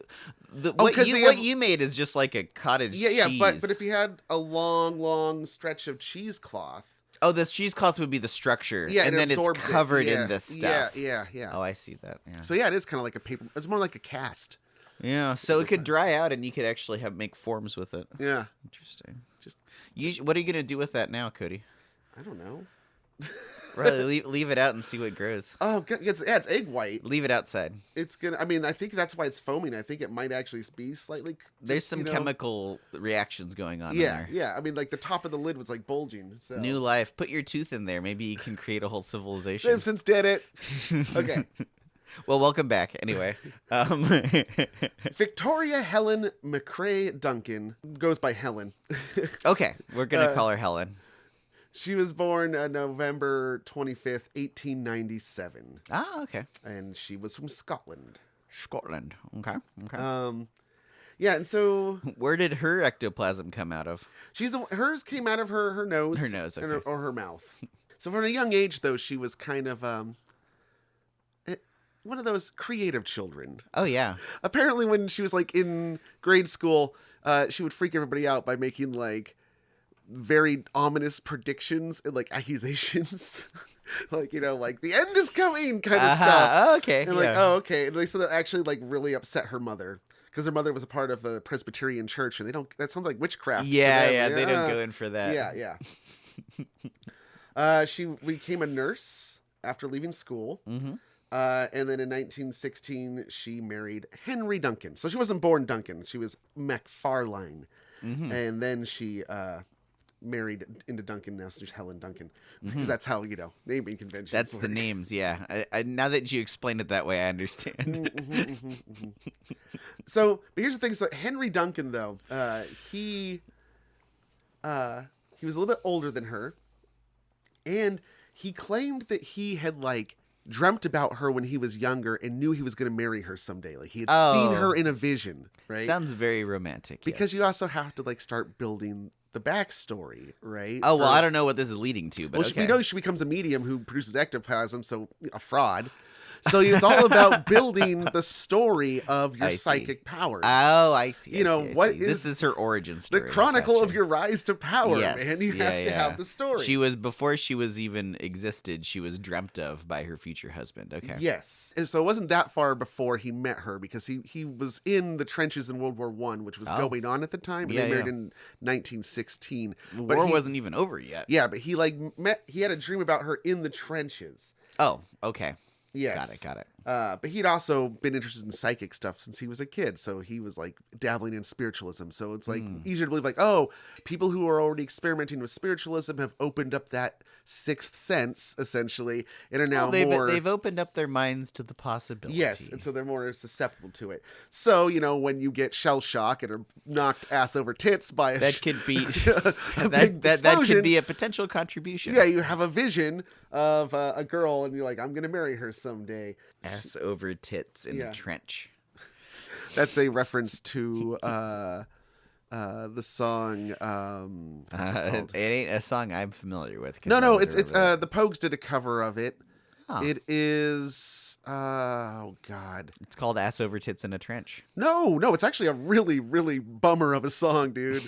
what you made is just like a cottage cheese. Yeah, but if you had a long stretch of cheesecloth. Oh, this cheesecloth would be the structure. Yeah, and then it's covered in this stuff. Yeah. Oh, I see that. Yeah. So, yeah, it is kind of like a paper. It's more like a cast. Yeah, so it could dry out, and you could actually make forms with it. Yeah, interesting. What are you gonna do with that now, Cody? I don't know. Really, leave it out and see what grows. Oh, it's egg white. Leave it outside. It's gonna. I mean, I think that's why it's foaming. I think it might actually be slightly. There's some chemical reactions going on. Yeah, in there. yeah. I mean, like the top of the lid was like bulging. So. New life. Put your tooth in there. Maybe you can create a whole civilization. Simpsons did it. Okay. Well, welcome back. Anyway, Victoria Helen McCrae Duncan goes by Helen. Okay, we're gonna call her Helen. She was born November 25th, 1897. Ah, okay. And she was from Scotland. Scotland. Okay. Yeah, and so Where did her ectoplasm come out of? hers came out of her nose. Her nose, and okay. or her mouth. So from a young age, though, she was kind of one of those creative children. Oh, yeah. Apparently, when she was like in grade school, she would freak everybody out by making like very ominous predictions and like accusations. Like, like the end is coming kind of stuff. Oh, okay. And like, oh, okay. And so that actually like really upset her mother. Because her mother was a part of a Presbyterian church, and that sounds like witchcraft. Yeah, they don't go in for that. Yeah. She became a nurse after leaving school. Mm-hmm. And then in 1916, she married Henry Duncan. So she wasn't born Duncan. She was McFarlane. Mm-hmm. And then she married into Duncan. Now she's Helen Duncan. Because that's how, naming conventions That's work. the names, yeah. I now that you explain it that way, I understand. So, but here's the thing. So Henry Duncan, though, he was a little bit older than her. And he claimed that he had, like, dreamt about her when he was younger and knew he was going to marry her someday. Like, he had seen her in a vision, right? Sounds very romantic. Because yes. you also have to, like, start building the backstory, right? Oh, well, I don't know what this is leading to, but okay. We know she becomes a medium who produces ectoplasm, so a fraud. So it's all about building the story of your psychic powers. Oh, I see. This is her origin story. The chronicle of your rise to power, yes. man. You have to have the story. Before she was even existed, she was dreamt of by her future husband. Okay. Yes. And so it wasn't that far before he met her, because he was in the trenches in World War I, which was going on at the time. And they married in 1916. The war wasn't even over yet. Yeah, but he had a dream about her in the trenches. Oh, okay. Yes. Got it. But he'd also been interested in psychic stuff since he was a kid. So he was like dabbling in spiritualism. So it's like easier to believe like, oh, people who are already experimenting with spiritualism have opened up that sixth sense essentially and are now they've opened up their minds to the possibility. Yes. And so they're more susceptible to it. So, when you get shell shock and are knocked ass over tits by that could be that could be a potential contribution. Yeah. You have a vision of a girl and you're like, I'm going to marry her someday. Ass over tits in a trench. That's a reference to the song. It ain't a song I'm familiar with. No, it's the Pogues did a cover of it. Oh. It is oh god. It's called Ass Over Tits in a Trench. No, it's actually a really, really bummer of a song, dude.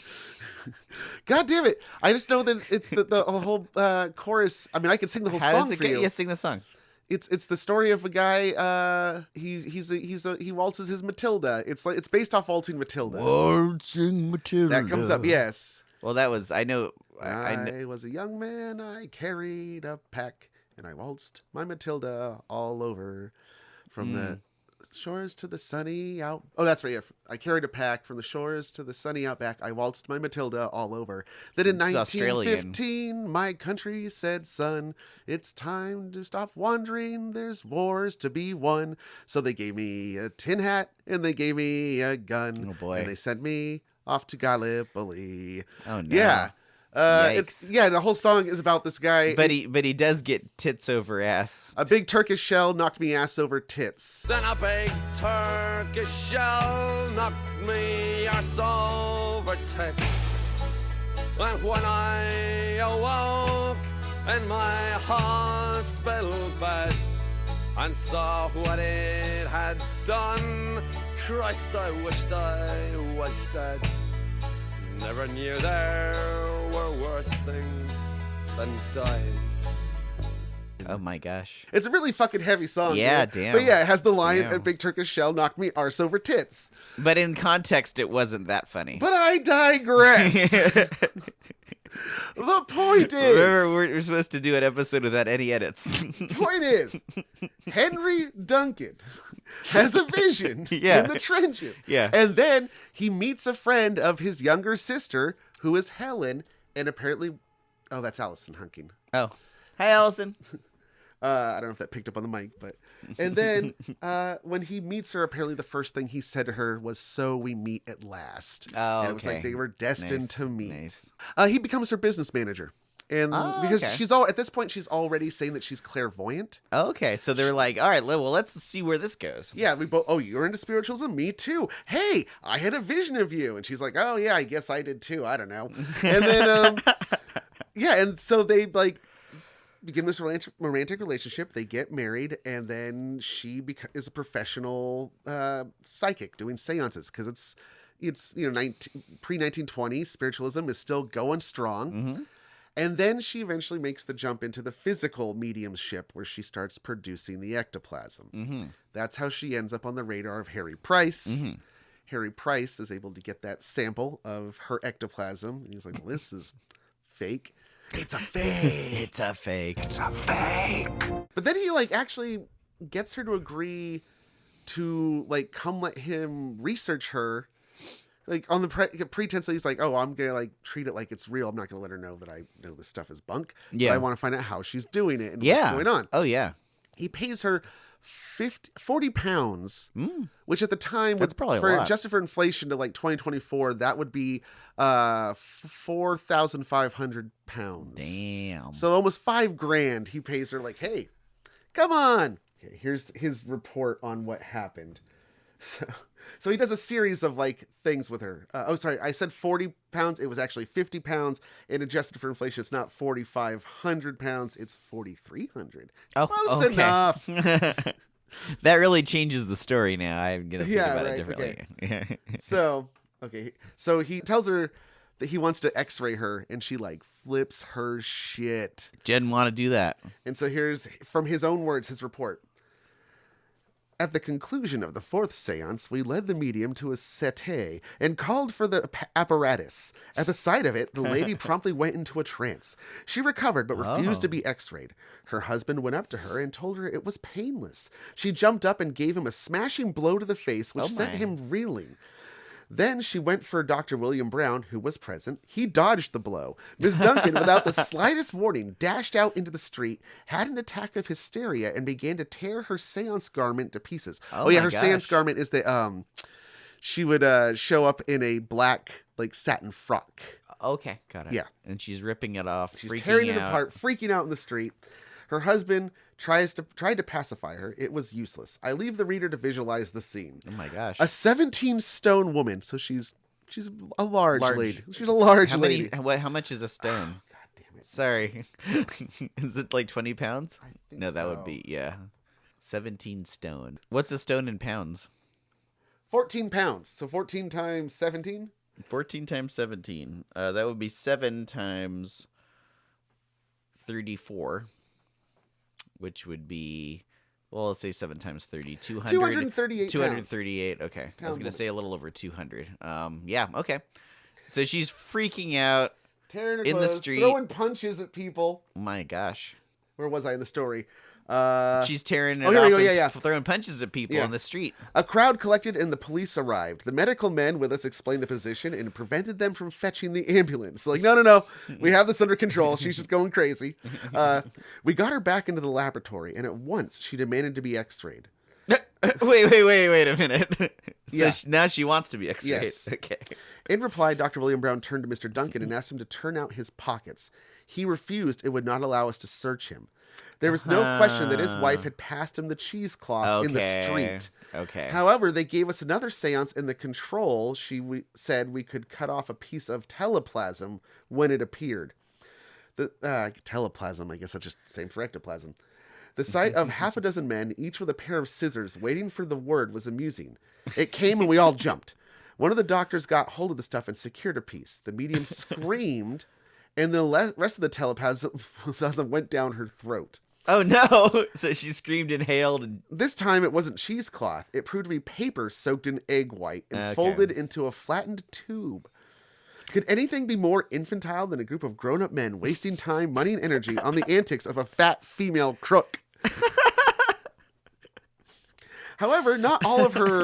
God damn it! I just know that it's the whole chorus. I mean, I could sing the whole song for you. Yeah, sing the song. It's the story of a guy. He waltzes his Matilda. It's based off waltzing Matilda. Waltzing Matilda. That comes up. Yes. Well, that was I know. I was a young man. I carried a pack, and I waltzed my Matilda all over, from the shores to the sunny out. Oh, that's right. Yeah. I carried a pack from the shores to the sunny outback. I waltzed my Matilda all over. Then in 1915, my country said, son, it's time to stop wandering. There's wars to be won. So they gave me a tin hat and they gave me a gun. Oh boy. And they sent me off to Gallipoli. Oh no. Yeah. The whole song is about this guy. But he does get tits over ass. A big Turkish shell knocked me ass over tits. Then a big Turkish shell knocked me arse over tits. And when I awoke in my hospital bed and saw what it had done, Christ, I wished I was dead. Never knew there were worse things than dying. Oh my gosh. It's a really fucking heavy song. Yeah, dude. damn. But yeah, it has the line, Damn. a big Turkish shell knocked me arse over tits. But in context, it wasn't that funny. But I digress. The point is... Remember, we're supposed to do an episode without any edits. Point is, Henry Duncan has a vision in the trenches. Yeah. And then he meets a friend of his younger sister, who is Helen, and apparently... Oh, that's Allison Hunking. Oh. Hi, Allison. I don't know if that picked up on the mic, but... And then when he meets her, apparently the first thing he said to her was, so we meet at last. Oh, and it was like they were destined to meet. Nice. He becomes her business manager. And because okay. she's at this point, she's already saying that she's clairvoyant. Okay, so they're like, all right, well, let's see where this goes. Yeah, we both. Oh, you're into spiritualism? Me too. Hey, I had a vision of you, and she's like, oh yeah, I guess I did too. I don't know. And then, yeah, and so they like begin this romantic relationship. They get married, and then she is a professional psychic doing seances because it's pre-1920 spiritualism is still going strong. Mm-hmm. And then she eventually makes the jump into the physical mediumship where she starts producing the ectoplasm. Mm-hmm. That's how she ends up on the radar of Harry Price. Mm-hmm. Harry Price is able to get that sample of her ectoplasm. And he's like, well, this is fake. It's a fake. It's a fake. It's a fake. But then he actually gets her to agree to come let him research her. On the pretense that he's like, oh, I'm going to treat it like it's real. I'm not going to let her know that I know this stuff is bunk. Yeah. But I want to find out how she's doing it and what's going on. Oh, yeah. He pays her 40 pounds, which at the time, That's probably a lot. adjusted for inflation to 2024, that would be 4,500 pounds. Damn. So almost $5,000. He pays her hey, come on. Okay, here's his report on what happened. So he does a series of things with her. I said 40 pounds. It was actually 50 pounds. And adjusted for inflation, it's not 4,500 pounds. It's 4,300. Oh, Close okay. enough. That really changes the story now. I'm going to think about it differently. Okay. So he tells her that he wants to x-ray her, and she flips her shit. Jen want to do that. And so here's, from his own words, his report. At the conclusion of the fourth seance, we led the medium to a settee and called for the apparatus. At the sight of it, the lady promptly went into a trance. She recovered but refused to be x-rayed. Her husband went up to her and told her it was painless. She jumped up and gave him a smashing blow to the face, which sent him reeling. Then she went for Dr. William Brown, who was present. He dodged the blow. Ms. Duncan, without the slightest warning, dashed out into the street, had an attack of hysteria, and began to tear her seance garment to pieces. Her seance garment is the she would show up in a black satin frock. Okay, got it. Yeah. And she's ripping it off, She's freaking tearing it out. apart, freaking out in the street. Her husband tried to pacify her. It was useless. I leave the reader to visualize the scene. Oh my gosh. A 17-stone woman. So she's a large lady. She's a large lady. How much is a stone? God damn it. Sorry. Is it 20 pounds? No, that would be, 17 stone. What's a stone in pounds? 14 pounds. So 14 times 17? 14 times 17. That would be 7 times 34. Which would be, well, let's say 7 times 30. 238 238. Okay. I was going to say a little over 200. Yeah, okay. So she's freaking out. Tearing her in the clothes, street. throwing punches at people. Oh my gosh. Where was I in the story? She's tearing it here we off go, and throwing punches at people on the street. A crowd collected and the police arrived. The medical men with us explained the position and prevented them from fetching the ambulance. No. We have this under control. She's just going crazy. We got her back into the laboratory, and at once she demanded to be x-rayed. Wait a minute. So Yeah. now she wants to be x-rayed. Yes. Okay. In reply, Dr. William Brown turned to Mr. Duncan and asked him to turn out his pockets. He refused and would not allow us to search him. There was no question that his wife had passed him the cheesecloth in the street. Okay. However, they gave us another seance in the control. We said we could cut off a piece of teleplasm when it appeared. The teleplasm, I guess that's just the same for ectoplasm. The sight of half a dozen men, each with a pair of scissors, waiting for the word was amusing. It came and we all jumped. One of the doctors got hold of the stuff and secured a piece. The medium screamed, and the rest of the teleplasm went down her throat. Oh no! So she screamed, inhaled, and This time it wasn't cheesecloth. It proved to be paper soaked in egg white and folded into a flattened tube. Could anything be more infantile than a group of grown-up men wasting time, money, and energy on the antics of a fat female crook? However, not all of her.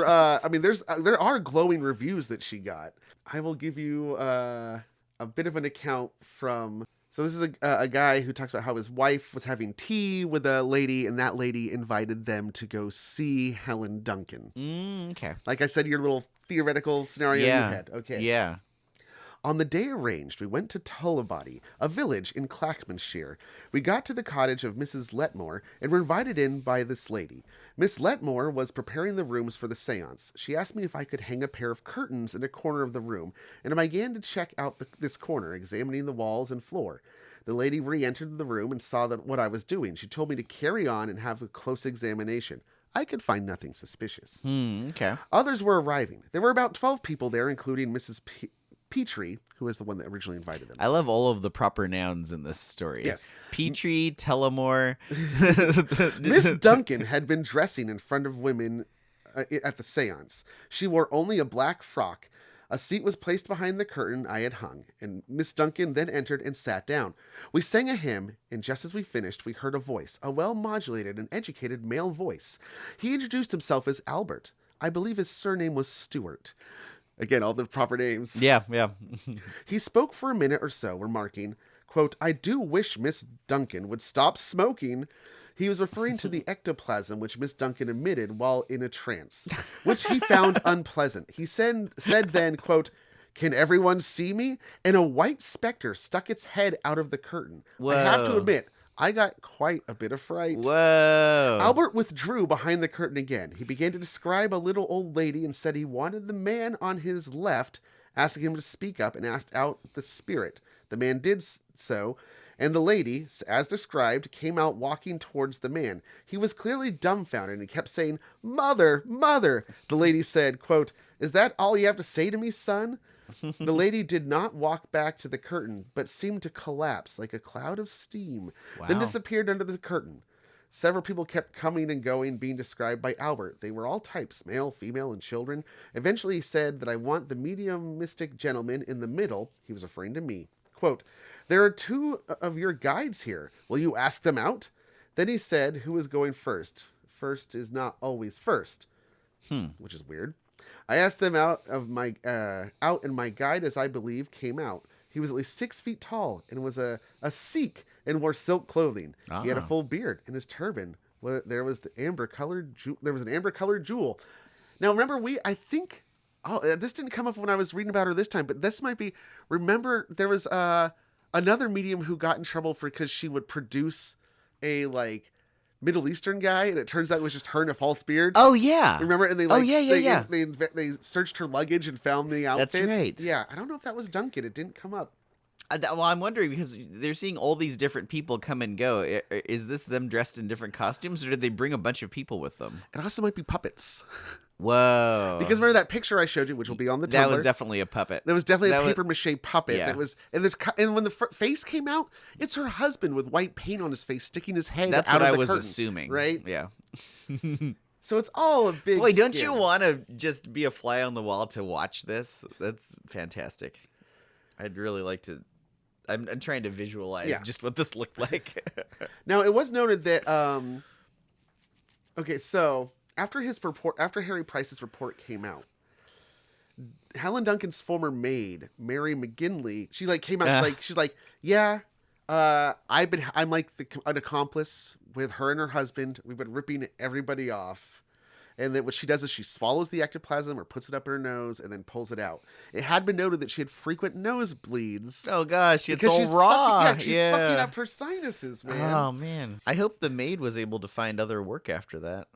There are glowing reviews that she got. I will give you a bit of an account from. So this is a guy who talks about how his wife was having tea with a lady, and that lady invited them to go see Helen Duncan. okay. Like I said, your little theoretical scenario you had. Okay. Yeah. On the day arranged, we went to Tullibody, a village in Clackmanshire. We got to the cottage of Mrs. Letmore and were invited in by this lady. Miss Letmore was preparing the rooms for the seance. She asked me if I could hang a pair of curtains in a corner of the room, and I began to check out this corner, examining the walls and floor. The lady re-entered the room and saw what I was doing. She told me to carry on and have a close examination. I could find nothing suspicious. Okay. Others were arriving. There were about 12 people there, including Mrs. Petrie, who was the one that originally invited them. I love all of the proper nouns in this story. Yes. Petrie, Tullamore. Miss Duncan had been dressing in front of women at the seance. She wore only a black frock. A seat was placed behind the curtain I had hung, and Miss Duncan then entered and sat down. We sang a hymn, and just as we finished, we heard a voice, a well-modulated and educated male voice. He introduced himself as Albert. I believe his surname was Stewart. Again, all the proper names. Yeah. He spoke for a minute or so, remarking, quote, I do wish Miss Duncan would stop smoking. He was referring to the ectoplasm which Miss Duncan emitted while in a trance, which he found unpleasant. He said then, quote, can everyone see me? And a white specter stuck its head out of the curtain. Whoa. I have to admit, I got quite a bit of fright. Whoa. Albert withdrew behind the curtain again. He began to describe a little old lady and said he wanted the man on his left, asking him to speak up and asked out the spirit. The man did so, and the lady, as described, came out walking towards the man. He was clearly dumbfounded and kept saying, Mother, mother. The lady said, quote, is that all you have to say to me, son? The lady did not walk back to the curtain, but seemed to collapse like a cloud of steam, then disappeared under the curtain. Several people kept coming and going, being described by Albert. They were all types, male, female, and children. Eventually he said that I want the mediumistic gentleman in the middle. He was referring to me. Quote, there are 2 of your guides here. Will you ask them out? Then he said who was going first. First is not always first, which is weird. I asked them out, and my guide, as I believe, came out. He was at least 6 feet tall and was a Sikh and wore silk clothing. He had a full beard, and his turban, there was an amber-colored jewel. Now, remember, this didn't come up when I was reading about her this time, but this might be, remember, there was another medium who got in trouble because she would produce a, Middle Eastern guy, and it turns out it was just her in a false beard. Oh, yeah. Remember? And they they searched her luggage and found the outfit. That's right. Yeah, I don't know if that was Duncan. It didn't come up. Well, I'm wondering because they're seeing all these different people come and go. Is this them dressed in different costumes, or did they bring a bunch of people with them? It also might be puppets. Whoa. Because remember that picture I showed you, which will be on the Tumblr? That was definitely a puppet. There was definitely a papier-mâché puppet. Yeah. And when the face came out, it's her husband with white paint on his face, sticking his head That's out what of the I was curtain, assuming. right? Yeah. So it's all a big Boy, don't scam. you want to just be a fly on the wall to watch this? That's fantastic. I'd really like to. I'm trying to visualize just what this looked like. Now, it was noted that okay, so after Harry Price's report came out, Helen Duncan's former maid, Mary McGinley, she came out. She's like, yeah, I'm like an accomplice with her and her husband. We've been ripping everybody off. And that what she does is she swallows the ectoplasm or puts it up her nose and then pulls it out. It had been noted that she had frequent nosebleeds. Oh gosh, it's all she's raw. She's fucking up her sinuses, man. Oh man, I hope the maid was able to find other work after that.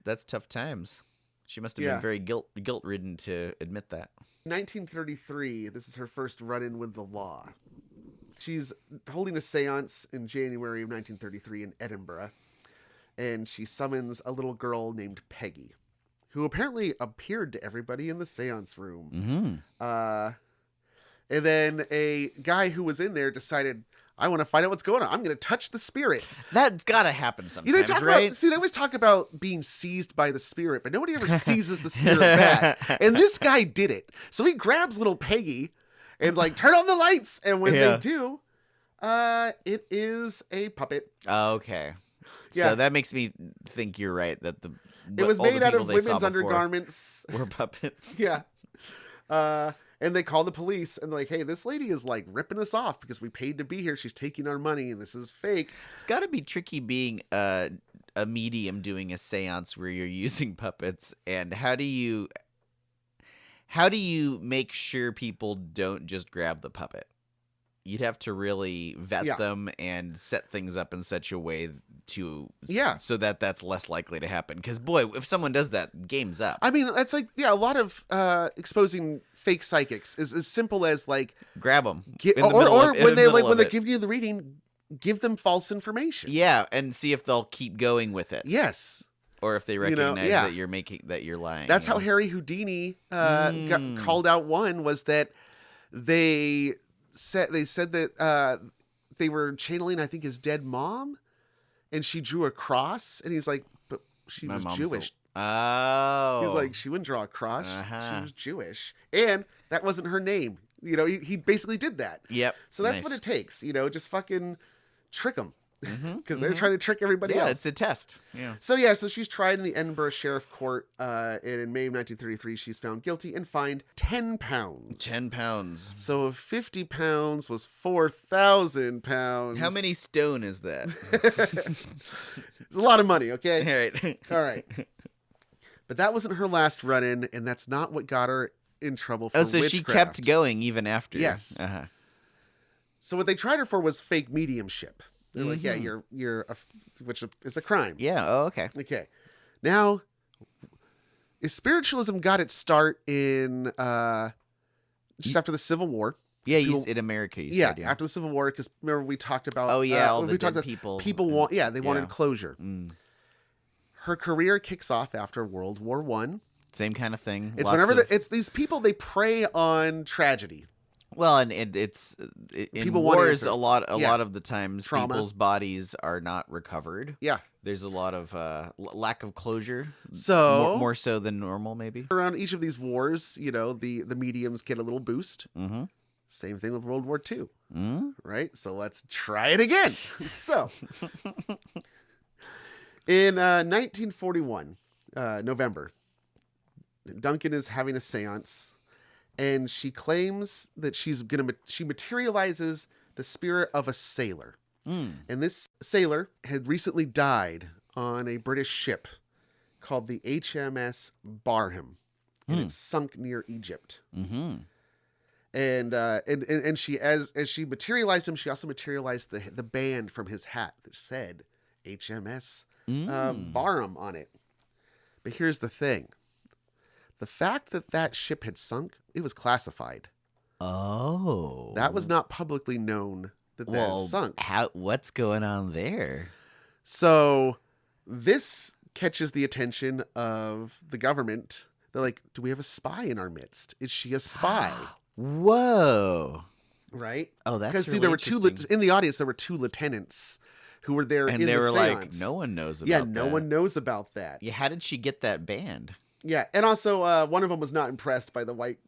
That's tough times. She must have been very guilt-ridden to admit that. 1933, this is her first run-in with the law. She's holding a seance in January of 1933 in Edinburgh. And she summons a little girl named Peggy, who apparently appeared to everybody in the seance room. Mm-hmm. And then a guy who was in there decided, I want to find out what's going on. I'm going to touch the spirit. That's got to happen sometimes, right? They always talk about being seized by the spirit, but nobody ever seizes the spirit back. And this guy did it. So he grabs little Peggy and turn on the lights. And when they do, it is a puppet. Okay. Yeah. So that makes me think you're right that it was made out of women's undergarments. Were puppets. Yeah. And they call the police and they're like, hey, this lady is ripping us off because we paid to be here. She's taking our money and this is fake. It's got to be tricky being a medium doing a seance where you're using puppets. And how do you How do you make sure people don't just grab the puppet? You'd have to really vet them and set things up in such a way so that that's less likely to happen. Because, boy, if someone does that, game's up. I mean, that's like, a lot of exposing fake psychics is as simple as, like... Grab them. Or when they're giving you the reading, give them false information. Yeah, and see if they'll keep going with it. Yes. Or if they recognize that you're lying. That's how Harry Houdini got called out. One was that they said that they were channeling, I think, his dead mom, and she drew a cross, and he's like, but she was Jewish. Oh. He's like, she wouldn't draw a cross. She was Jewish, and that wasn't her name. He basically did that. Yep. So that's what it takes. Just fucking trick them. Because they're trying to trick everybody else. Yeah, it's a test. Yeah. So she's tried in the Edinburgh Sheriff Court, and in May of 1933, she's found guilty and fined £10. 10 pounds. So 50 pounds was 4,000 pounds. How many stone is that? It's a lot of money, okay? All All right. But that wasn't her last run-in, and that's not what got her in trouble for so witchcraft. She kept going even after. Yes. So what they tried her for was fake mediumship. They're like, yeah, which is a crime. Yeah. Oh, okay. Okay. Now, spiritualism got its start in just after the Civil War. Yeah, in America. You said, after the Civil War, because remember we talked about. Oh yeah, all the dead people. People wanted closure. Her career kicks off after World War I. Same kind of thing. It's it's these people, they prey on tragedy. Well, and it's in wars a lot of the times trauma. People's bodies are not recovered. Yeah, there's a lot of lack of closure. So more so than normal, maybe. Around each of these wars, the mediums get a little boost. Mm-hmm. Same thing with World War II. Mm-hmm. Right. So let's try it again. So in 1941, November, Duncan is having a seance. And she claims that she materializes the spirit of a sailor. And this sailor had recently died on a British ship called the HMS Barham. And it sunk near Egypt. Mm-hmm. And she, as she materialized him, she also materialized the band from his hat that said HMS Barham on it. But here's the thing. The fact that ship had sunk, it was classified. Oh. That was not publicly known that had sunk. What's going on there? So this catches the attention of the government. They're like, do we have a spy in our midst? Is she a spy? Whoa. Right? Oh, that's because really there were interesting. in the audience, there were two lieutenants who were there and in they were seance. like, no one knows about that. Yeah, no one knows about that. Yeah, how did she get that band? Yeah, and also one of them was not impressed by the white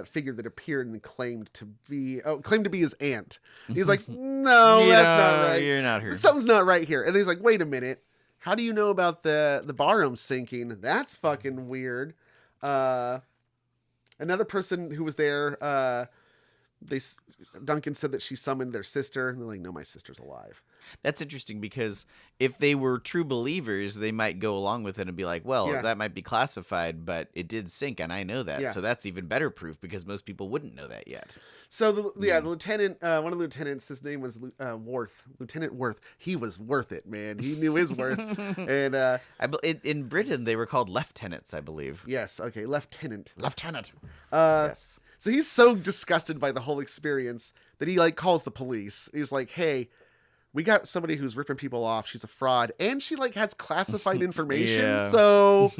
figure that appeared and claimed to be his aunt. He's like, no, that's not right. You're not her. Something's not right here. And he's like, wait a minute. How do you know about the Barham sinking? That's fucking weird. Another person who was there, Duncan said that she summoned their sister, and they're like, no, my sister's alive. That's interesting because if they were true believers, they might go along with it and be like, well, that might be classified, but it did sink, and I know that. Yeah. So that's even better proof because most people wouldn't know that yet. So, the lieutenant, one of the lieutenants, his name was Worth, Lieutenant Worth. He was worth it, man. He knew his worth. And in Britain, they were called lieutenants, I believe. Yes, okay, lieutenant. Yes. So he's so disgusted by the whole experience that he calls the police. He's like, hey, we got somebody who's ripping people off. She's a fraud. And she has classified information. Yeah. So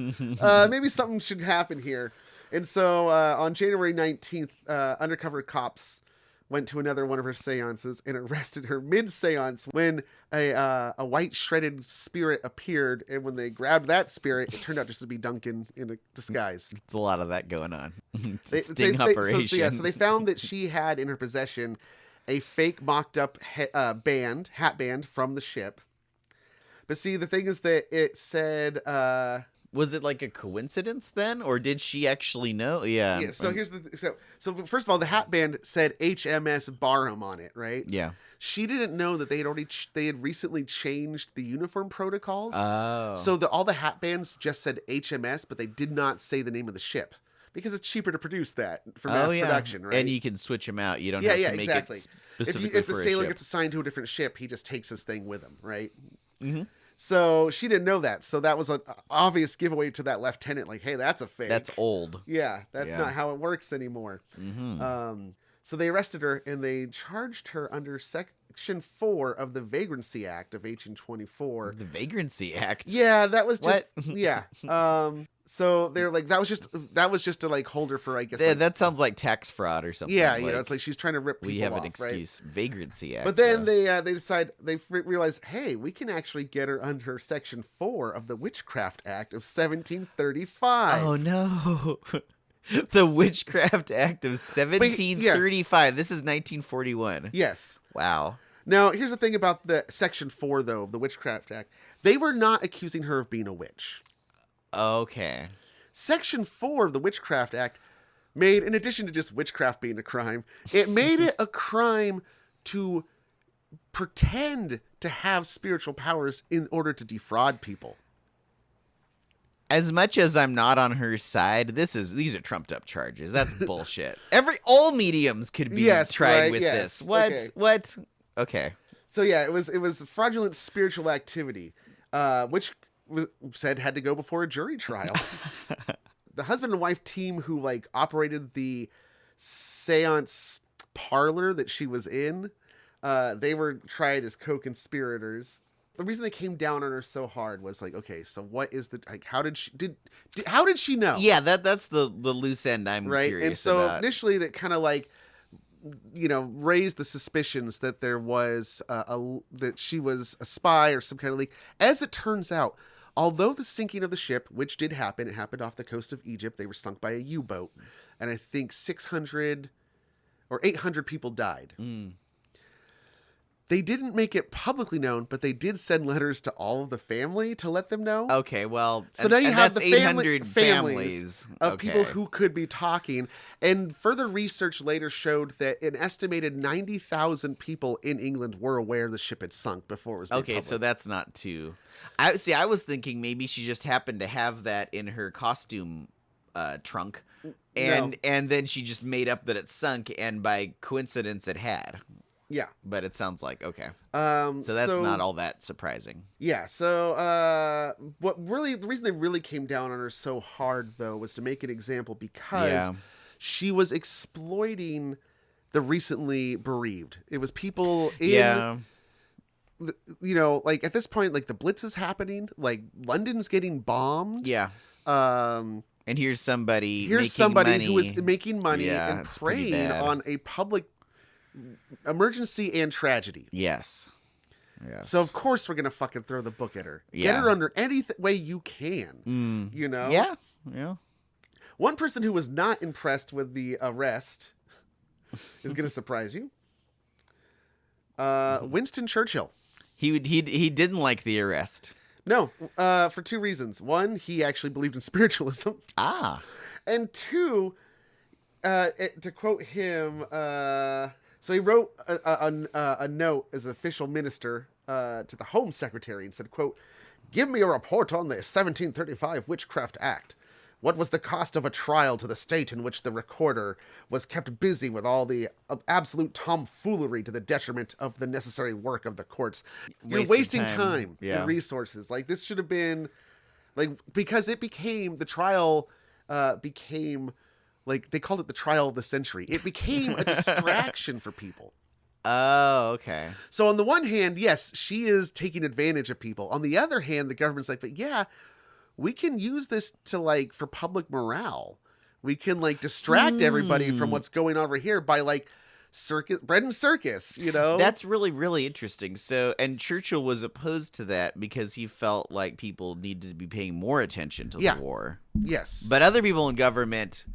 maybe something should happen here. And so on January 19th, undercover cops went to another one of her seances and arrested her mid-seance when a white shredded spirit appeared. And when they grabbed that spirit, it turned out just to be Duncan in a disguise. It's a lot of that going on. It's a sting operation. So they found that she had in her possession a fake mocked-up hat band from the ship. But see, the thing is that it said... was it like a coincidence then, or did she actually know? Yeah. Yeah. So here's so first of all, the hat band said HMS Barham on it, right? Yeah. She didn't know that they had recently changed the uniform protocols. Oh. So all the hat bands just said HMS, but they did not say the name of the ship Because it's cheaper to produce that for mass production, right? And you can switch them out. You don't have to make exactly. it specifically if the for a sailor ship. gets assigned to a different ship, he just takes his thing with him, right? Mm-hmm. So she didn't know that. So that was an obvious giveaway to that lieutenant. Like, hey, that's a fake. That's old. Yeah, that's not how it works anymore. Mm-hmm. So they arrested her and they charged her under Section 4 of the Vagrancy Act of 1824. The Vagrancy Act? Yeah, that was just... What? Yeah. So they're like, that was just to like hold her for, I guess. Yeah, like, that sounds like tax fraud or something. yeah, it's like she's trying to rip people we have off, an excuse. right? Vagrancy Act. But then they decide, they realize, hey, we can actually get her under Section 4 of the Witchcraft Act of 1735. Oh, no. The Witchcraft Act of 1735. This is 1941. Yes. Wow. Now, here's the thing about the Section 4, though, of the Witchcraft Act. They were not accusing her of being a witch. Okay. Section 4 of the Witchcraft Act made, in addition to just witchcraft being a crime, it made it a crime to pretend to have spiritual powers in order to defraud people. As much as I'm not on her side, these are trumped up charges. That's bullshit. All mediums could be tried with this. What? Okay. What? Okay. So yeah, it was fraudulent spiritual activity, which was said had to go before a jury trial. The husband and wife team who like operated the seance parlor that she was in, they were tried as co-conspirators. The reason they came down on her so hard was like, okay, so what is the like? How did she know? Yeah, that's the loose end I'm curious And so about. initially that kind of like, raised the suspicions that there was that she was a spy or some kind of leak. As it turns out, although the sinking of the ship, which did happen, it happened off the coast of Egypt. They were sunk by a U-boat, and I think 600 or 800 people died. They didn't make it publicly known, but they did send letters to all of the family to let them know. Okay, well, So now you have that's the 800 families of Okay. people who could be talking. And further research later showed that an estimated 90,000 people in England were aware the ship had sunk before it was made Okay, so public. that's not too... I was thinking maybe she just happened to have that in her costume trunk, and then she just made up that it sunk, and by coincidence it had. Yeah. But it sounds like, okay. So that's not all that surprising. Yeah, so the reason they really came down on her so hard, though, was to make an example because she was exploiting the recently bereaved. It was people in... like at this point, like the Blitz is happening, like London's getting bombed. Yeah. And here's somebody who is making money Yeah, and it's pretty preying bad. on a public emergency and tragedy. Yes. So of course we're gonna fucking throw the book at her. Yeah. Get her under any way you can. You know. Yeah. One person who was not impressed with the arrest is gonna surprise you. Winston Churchill. He didn't like the arrest. No, for two reasons. One, he actually believed in spiritualism. And two, to quote him, so he wrote a note as official minister to the Home Secretary and said, quote, "Give me a report on the 1735 Witchcraft Act. What was the cost of a trial to the state in which the recorder was kept busy with all the absolute tomfoolery to the detriment of the necessary work of the courts?" You're wasting time and resources. Like, this should have been, like, because it became, the trial became, like, they called it the trial of the century. It became a distraction for people. Oh, okay. So on the one hand, yes, she is taking advantage of people. On the other hand, the government's like, but yeah, we can use this to, like, for public morale. We can, like, distract everybody from what's going on over here by, like, bread and circus, you know? That's really, really interesting. So, and Churchill was opposed to that because he felt like people needed to be paying more attention to the war. Yes. But other people in government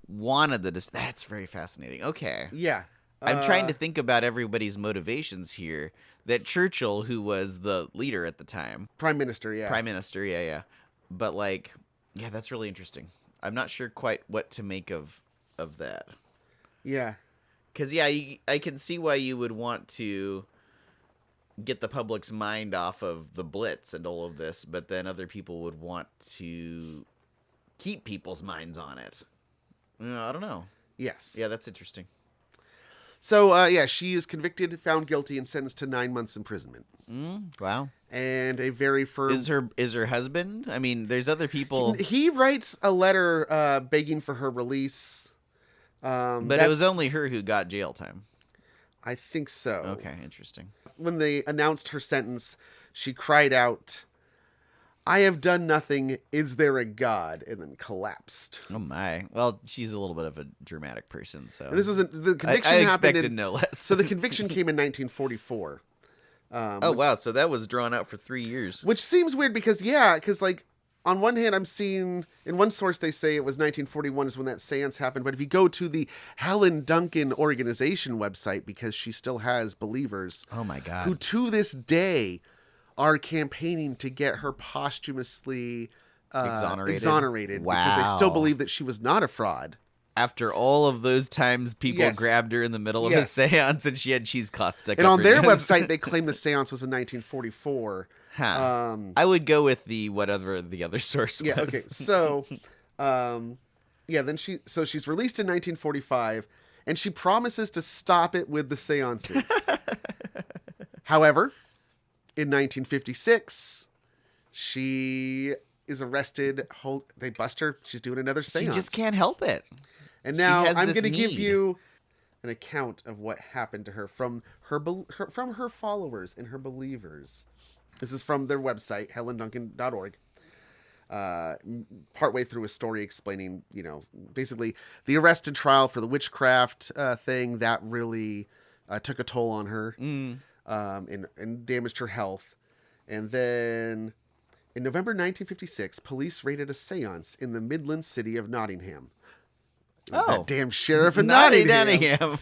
wanted that's very fascinating. Okay. Yeah. I'm trying to think about everybody's motivations here. That Churchill, who was the leader at the time. Prime Minister, yeah. But, like, yeah, that's really interesting. I'm not sure quite what to make of that. Yeah. Because, yeah, I can see why you would want to get the public's mind off of the Blitz and all of this, but then other people would want to keep people's minds on it. I don't know. Yes. Yeah, that's interesting. So, she is convicted, found guilty, and sentenced to 9 months imprisonment. Wow. And a very firm... Is her husband? I mean, there's other people... He writes a letter begging for her release. But it was only her who got jail time. I think so. Okay, interesting. When they announced her sentence, she cried out, "I have done nothing. Is there a God?" and then collapsed. Oh my! Well, she's a little bit of a dramatic person, so And this was the conviction I happened expected no less. So the conviction came in 1944. Wow! So that was drawn out for 3 years. Which seems weird because like on one hand, I'm seeing in one source they say it was 1941 is when that seance happened, but if you go to the Helen Duncan organization website, because she still has believers, Oh my God! who to this day are campaigning to get her posthumously exonerated because they still Wow. believe that she was not a fraud. After all of those times people Yes. grabbed her in the middle of Yes. a seance and she had cheesecloth stuck And up on her their nose. website, they claim the seance was in 1944. Huh. I would go with whatever the other source was. Yeah. Okay. So, then she's released in 1945, and she promises to stop it with the seances. However, in 1956, she is arrested. They bust her. She's doing another She seance. just can't help it. And now has I'm this going to give need. you an account of what happened to her from her followers and her believers. This is from their website, helenduncan.org. Partway through a story explaining, basically the arrest and trial for the witchcraft thing that really took a toll on her and damaged her health. And then in November 1956, police raided a seance in the Midland city of Nottingham. That damn sheriff of Nottingham.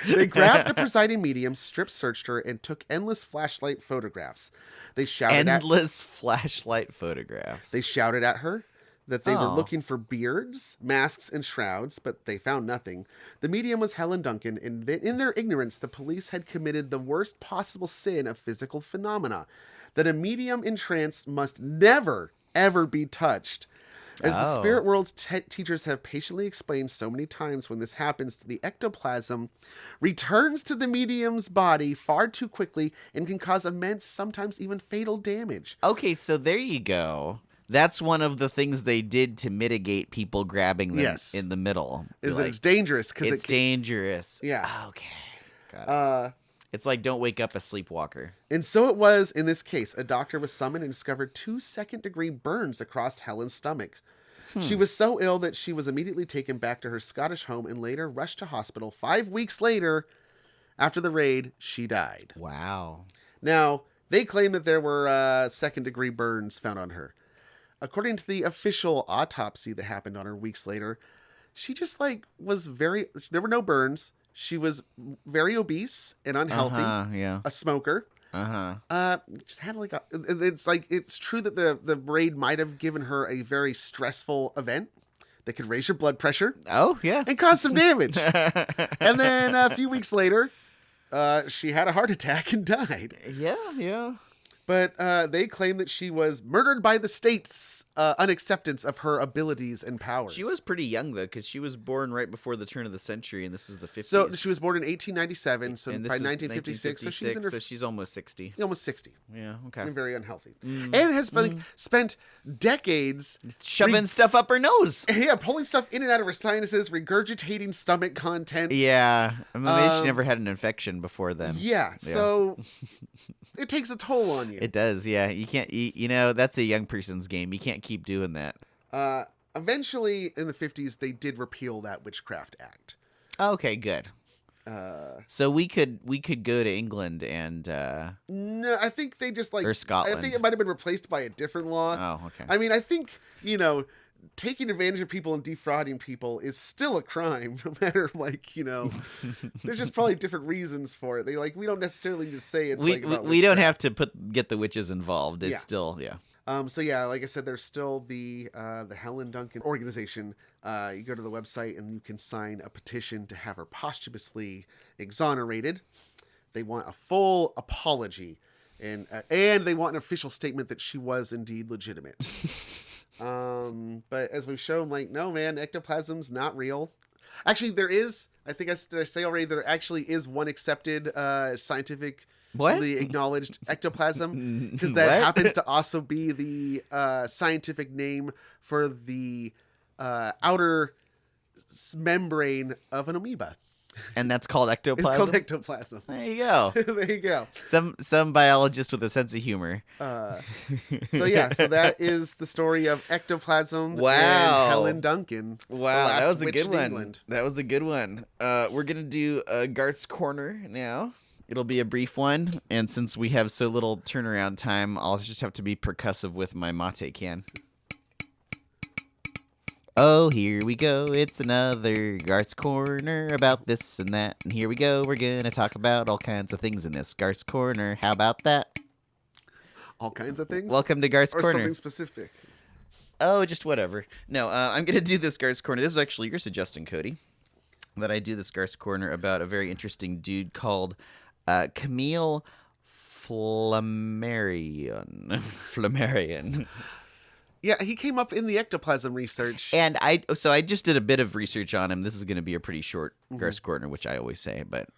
They grabbed the presiding medium, strip searched her, and took endless flashlight photographs. They shouted flashlight photographs. They shouted at her that they were looking for beards, masks, and shrouds, but they found nothing. The medium was Helen Duncan, and in their ignorance, the police had committed the worst possible sin of physical phenomena, that a medium in trance must never, ever be touched. As the spirit world's teachers have patiently explained so many times, when this happens, the ectoplasm returns to the medium's body far too quickly and can cause immense, sometimes even fatal damage. Okay, so there you go. That's one of the things they did to mitigate people grabbing them in the middle. Is that it's dangerous. It's dangerous. Yeah. Okay. Got it. It's like don't wake up a sleepwalker. And so it was in this case. A doctor was summoned and discovered 2 second-degree burns across Helen's stomach. She was so ill that she was immediately taken back to her Scottish home and later rushed to hospital. 5 weeks later, after the raid, she died. Wow. Now, they claim that there were second-degree burns found on her. According to the official autopsy that happened on her weeks later, she just was there were no burns. She was very obese and unhealthy. A smoker. Just had it's true that the raid might have given her a very stressful event that could raise your blood pressure. Oh, yeah. And cause some damage. And then a few weeks later, she had a heart attack and died. Yeah. But they claim that she was murdered by the state's unacceptance of her abilities and powers. She was pretty young, though, because she was born right before the turn of the century, and this was the 50s. So she was born in 1897, so by and this was 1956, so she's almost 60. Almost 60. Yeah, okay. And very unhealthy. And has spent decades shoving stuff up her nose. Yeah, pulling stuff in and out of her sinuses, regurgitating stomach contents. Yeah. I mean, maybe she never had an infection before then. Yeah. So it takes a toll on you. It does, yeah. You can't, that's a young person's game. You can't keep doing that. Eventually, in the 50s, they did repeal that Witchcraft Act. Okay, good. So we could go to England and no, I think they just or Scotland. I think it might have been replaced by a different law. Oh, okay. I mean, I think taking advantage of people and defrauding people is still a crime, no matter there's just probably different reasons for it. We don't necessarily need to say it's we don't have to get the witches involved. It's still So yeah, like I said, there's still the Helen Duncan organization. You go to the website and you can sign a petition to have her posthumously exonerated. They want a full apology, and they want an official statement that she was indeed legitimate. But as we've shown, like, no, man, ectoplasm's not real. Actually, there is. I think did I say already there actually is one accepted scientifically acknowledged ectoplasm, because that happens to also be the scientific name for the outer membrane of an amoeba. And that's called ectoplasm? It's called ectoplasm. There you go. There you go. Some biologist with a sense of humor. So that is the story of ectoplasm. Wow. And Helen Duncan. Wow, that was a good one. England. That was a good one. We're going to do Garth's Corner now. It'll be a brief one. And since we have so little turnaround time, I'll just have to be percussive with my mate can. Oh, here we go. It's another Garth's Corner about this and that. And here we go. We're going to talk about all kinds of things in this Garth's Corner. How about that? All kinds of things? Welcome to Garth's Corner. Or something specific? Oh, just whatever. No, I'm going to do this Garth's Corner. This is actually your suggestion, Cody, that I do this Garth's Corner about a very interesting dude called Camille Flammarion. Yeah, he came up in the ectoplasm research. And I just did a bit of research on him. This is going to be a pretty short Garth's Corner, which I always say. But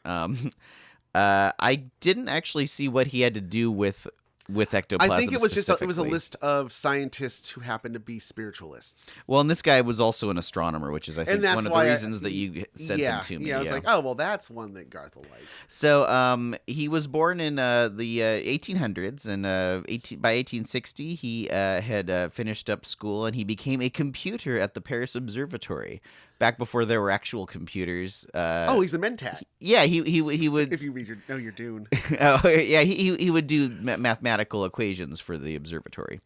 I didn't actually see what he had to do with ectoplasm. I think it was just it was a list of scientists who happened to be spiritualists. Well, and this guy was also an astronomer, which is I think one of the reasons that you sent him to me. Yeah, I was like, oh well, that's one that Garth will like. So he was born in the 1800s, and by 1860 he had finished up school, and he became a computer at the Paris Observatory. Back before there were actual computers. He's a mentat. Yeah, he would. If you read your Dune. Oh yeah, he would do mathematical equations for the observatory.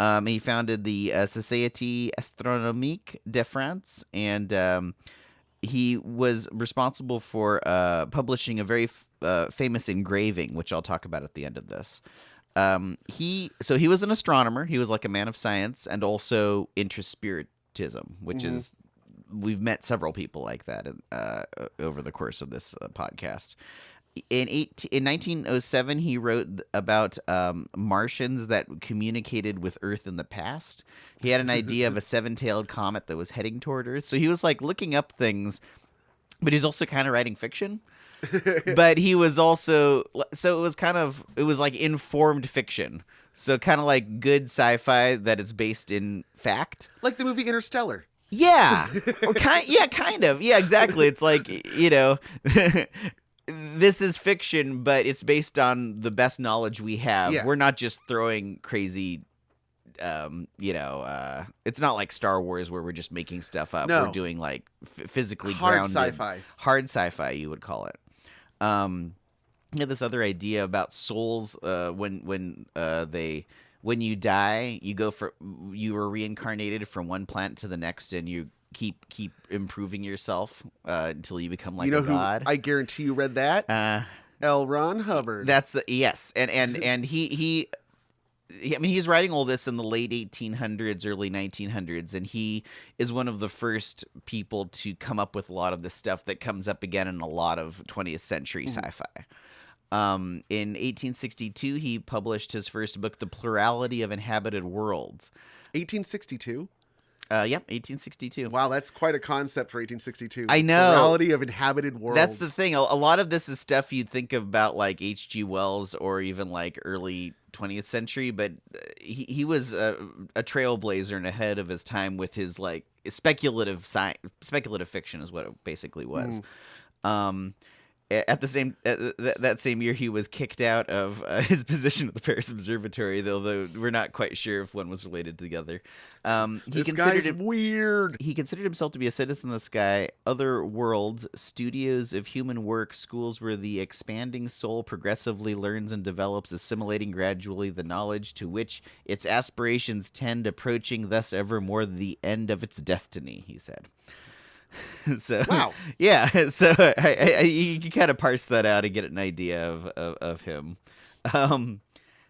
He founded the Société Astronomique de France, and he was responsible for publishing a very famous engraving, which I'll talk about at the end of this. He was an astronomer. He was like a man of science, and also into spiritism, which is. We've met several people like that over the course of this podcast. In 1907, he wrote about Martians that communicated with Earth in the past. He had an idea of a seven-tailed comet that was heading toward Earth. So he was like looking up things, but he's also kind of writing fiction. But he was also it was like informed fiction. So kind of like good sci-fi that it's based in fact, like the movie Interstellar. Yeah, kind of. Yeah, exactly. It's like, this is fiction, but it's based on the best knowledge we have. Yeah. We're not just throwing crazy, it's not like Star Wars where we're just making stuff up. No. We're doing like physically grounded. Sci-fi. Hard sci-fi, you would call it. He had this other idea about souls when you die, you are reincarnated from one planet to the next, and you keep improving yourself until you become like a god. I guarantee you read that. L. Ron Hubbard. That's yes, and he's writing all this in the late 1800s, early 1900s, and he is one of the first people to come up with a lot of the stuff that comes up again in a lot of 20th century sci-fi. In 1862, he published his first book, The Plurality of Inhabited Worlds. 1862? Yep, 1862. Wow, that's quite a concept for 1862. I know. Plurality of Inhabited Worlds. That's the thing. A lot of this is stuff you'd think about like H.G. Wells or even like early 20th century, but he was a trailblazer and ahead of his time with his like speculative fiction is what it basically was. At that same year, he was kicked out of his position at the Paris Observatory, though we're not quite sure if one was related to the other. This guy's weird. He considered himself to be a citizen of the sky, other worlds, studios of human work, schools where the expanding soul progressively learns and develops, assimilating gradually the knowledge to which its aspirations tend, approaching thus ever more the end of its destiny, he said. So wow, yeah. So you can kind of parse that out and get an idea of him.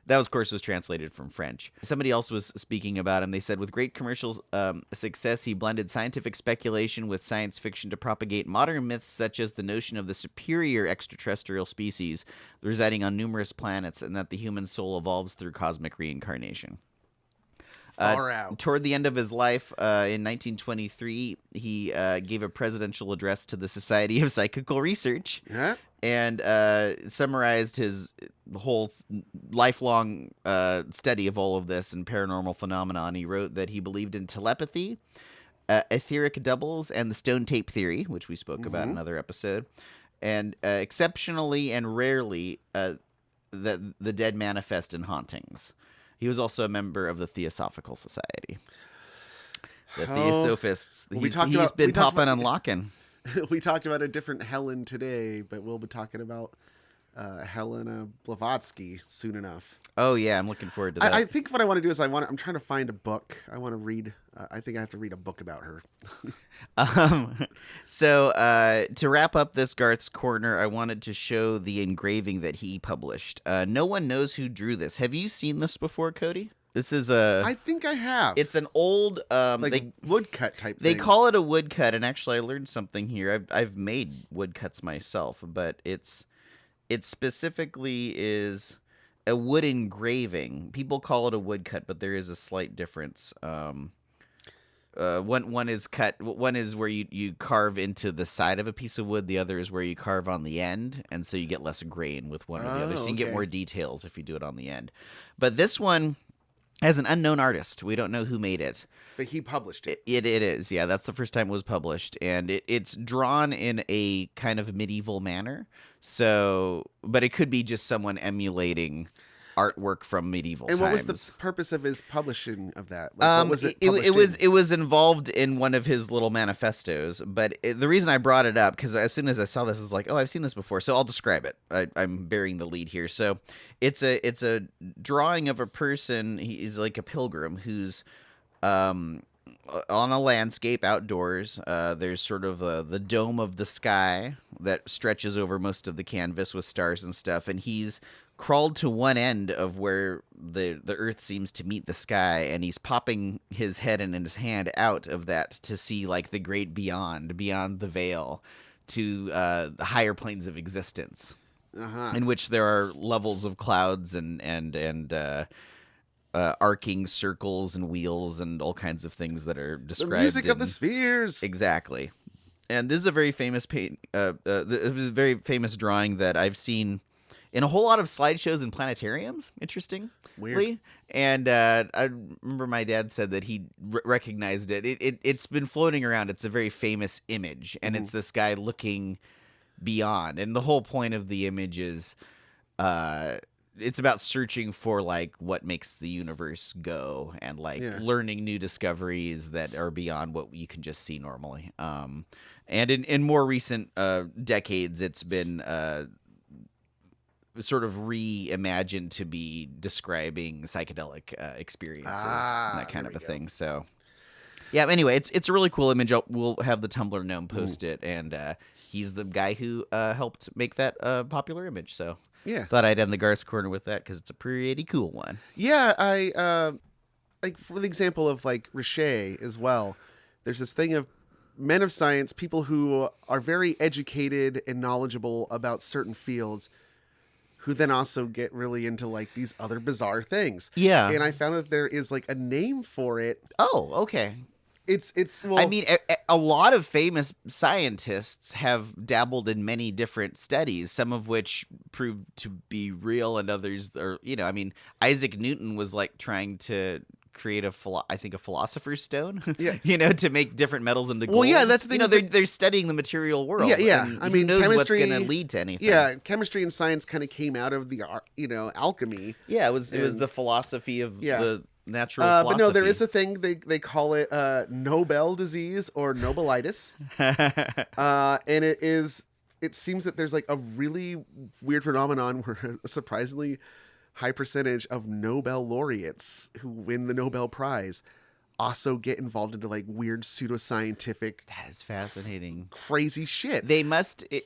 That, of course, was translated from French. Somebody else was speaking about him. They said, with great commercial success, he blended scientific speculation with science fiction to propagate modern myths such as the notion of the superior extraterrestrial species residing on numerous planets and that the human soul evolves through cosmic reincarnation. Far out. Toward the end of his life, in 1923, he gave a presidential address to the Society of Psychical Research. Huh? And summarized his whole lifelong study of all of this and paranormal phenomenon. He wrote that he believed in telepathy, etheric doubles, and the stone tape theory, which we spoke about in another episode. And exceptionally and rarely, that the dead manifest in hauntings. He was also a member of the Theosophical Society. The Theosophists. He's been popping and locking. We talked about a different Helen today, but we'll be talking about Helena Blavatsky soon enough. Oh yeah, I'm looking forward to that. I think what I want to do is I'm trying to find a book. I want to read. I think I have to read a book about her. So to wrap up this Garth's Corner, I wanted to show the engraving that he published. No one knows who drew this. Have you seen this before, Cody? This is I think I have. It's an old woodcut type They thing. call it a woodcut, and actually I learned something here. I've made woodcuts myself, but it specifically is a wood engraving. People call it a woodcut, but there is a slight difference. One is cut. One is where you carve into the side of a piece of wood. The other is where you carve on the end, and so you get less grain with one or the other. So you can get more details if you do it on the end. But this one has an unknown artist. We don't know who made it. But he published it. It is, yeah. That's the first time it was published, and it's drawn in a kind of medieval manner. So, but it could be just someone emulating artwork from medieval times. And what was the purpose of his publishing of that? What was it? It was involved in one of his little manifestos. But the reason I brought it up, because as soon as I saw this, I was like, oh, I've seen this before. So I'll describe it. I'm burying the lead here. So it's a drawing of a person. He's like a pilgrim who's on a landscape outdoors. There's sort of the dome of the sky that stretches over most of the canvas with stars and stuff, and he's crawled to one end of where the earth seems to meet the sky, and he's popping his head and his hand out of that to see like the great beyond the veil, to the higher planes of existence, in which there are levels of clouds and arcing circles and wheels and all kinds of things that are described. The music of the spheres. Exactly. And this is a very famous very famous drawing that I've seen in a whole lot of slideshows and planetariums, interestingly. Weird. And I remember my dad said that he recognized it. It's been floating around. It's a very famous image, and it's this guy looking beyond. And the whole point of the image is it's about searching for like what makes the universe go, and like learning new discoveries that are beyond what you can just see normally. And in more recent decades, it's been sort of reimagined to be describing psychedelic experiences and that kind of a thing. So yeah, anyway, it's a really cool image. We'll have the Tumblr gnome post it, and he's the guy who helped make that popular image. So yeah, thought I'd end the Garth's Corner with that because it's a pretty cool one. Yeah, I like for the example of like Richer as well. There's this thing of men of science, people who are very educated and knowledgeable about certain fields, who then also get really into like these other bizarre things. Yeah. And I found that there is like a name for it. Oh, okay. It's well, I mean, a lot of famous scientists have dabbled in many different studies, some of which proved to be real and others are, I mean, Isaac Newton was like trying to create a philosopher's stone, to make different metals into gold. Well, yeah, that's the thing. They're studying the material world. Yeah. And I mean, who knows what's going to lead to anything. Yeah, chemistry and science kind of came out of the alchemy. Yeah, it was the philosophy of the natural philosophy. But no, there is a thing they call it Nobel disease or Nobelitis, and it seems that there's like a really weird phenomenon where a surprisingly high percentage of Nobel laureates who win the Nobel Prize also get involved into like weird pseudoscientific. That is fascinating. Crazy shit. It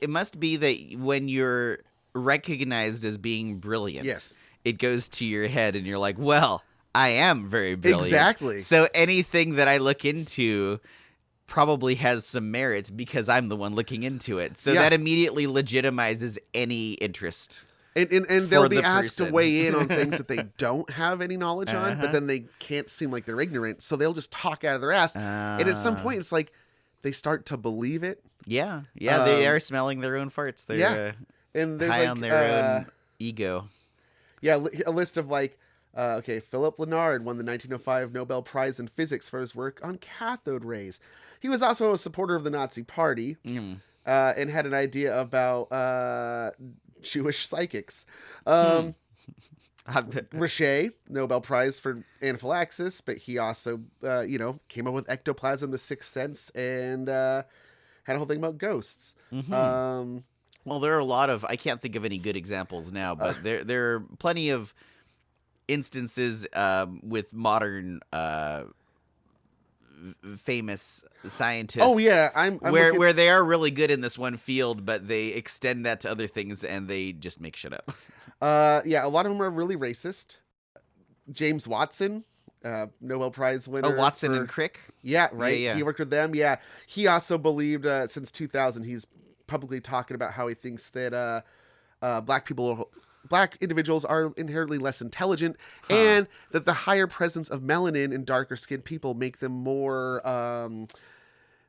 must be that when you're recognized as being brilliant, it goes to your head and you're like, well, I am very brilliant. Exactly. So anything that I look into probably has some merit because I'm the one looking into it. So that immediately legitimizes any interest. And they'll For be the asked to person. weigh in on things that they don't have any knowledge on, but then they can't seem like they're ignorant, so they'll just talk out of their ass. And at some point, it's like they start to believe it. Yeah, they are smelling their own farts. They're And there's high like, on their own ego. Yeah, a list of like, Philip Lenard won the 1905 Nobel Prize in Physics for his work on cathode rays. He was also a supporter of the Nazi Party and had an idea about Jewish psychics. Richet, Nobel Prize for anaphylaxis, but he also, came up with Ectoplasm, The Sixth Sense, and had a whole thing about ghosts. Well, there are a lot of, I can't think of any good examples now, but there are plenty of instances with modern famous scientists. Oh yeah, I'm where they are really good in this one field, but they extend that to other things and they just make shit up. A lot of them are really racist. James Watson, Nobel Prize winner. Oh, Watson and Crick? Yeah, right. Yeah. He worked with them. Yeah, he also believed since 2000 he's publicly talking about how he thinks that black individuals are inherently less intelligent, and that the higher presence of melanin in darker skinned people make them more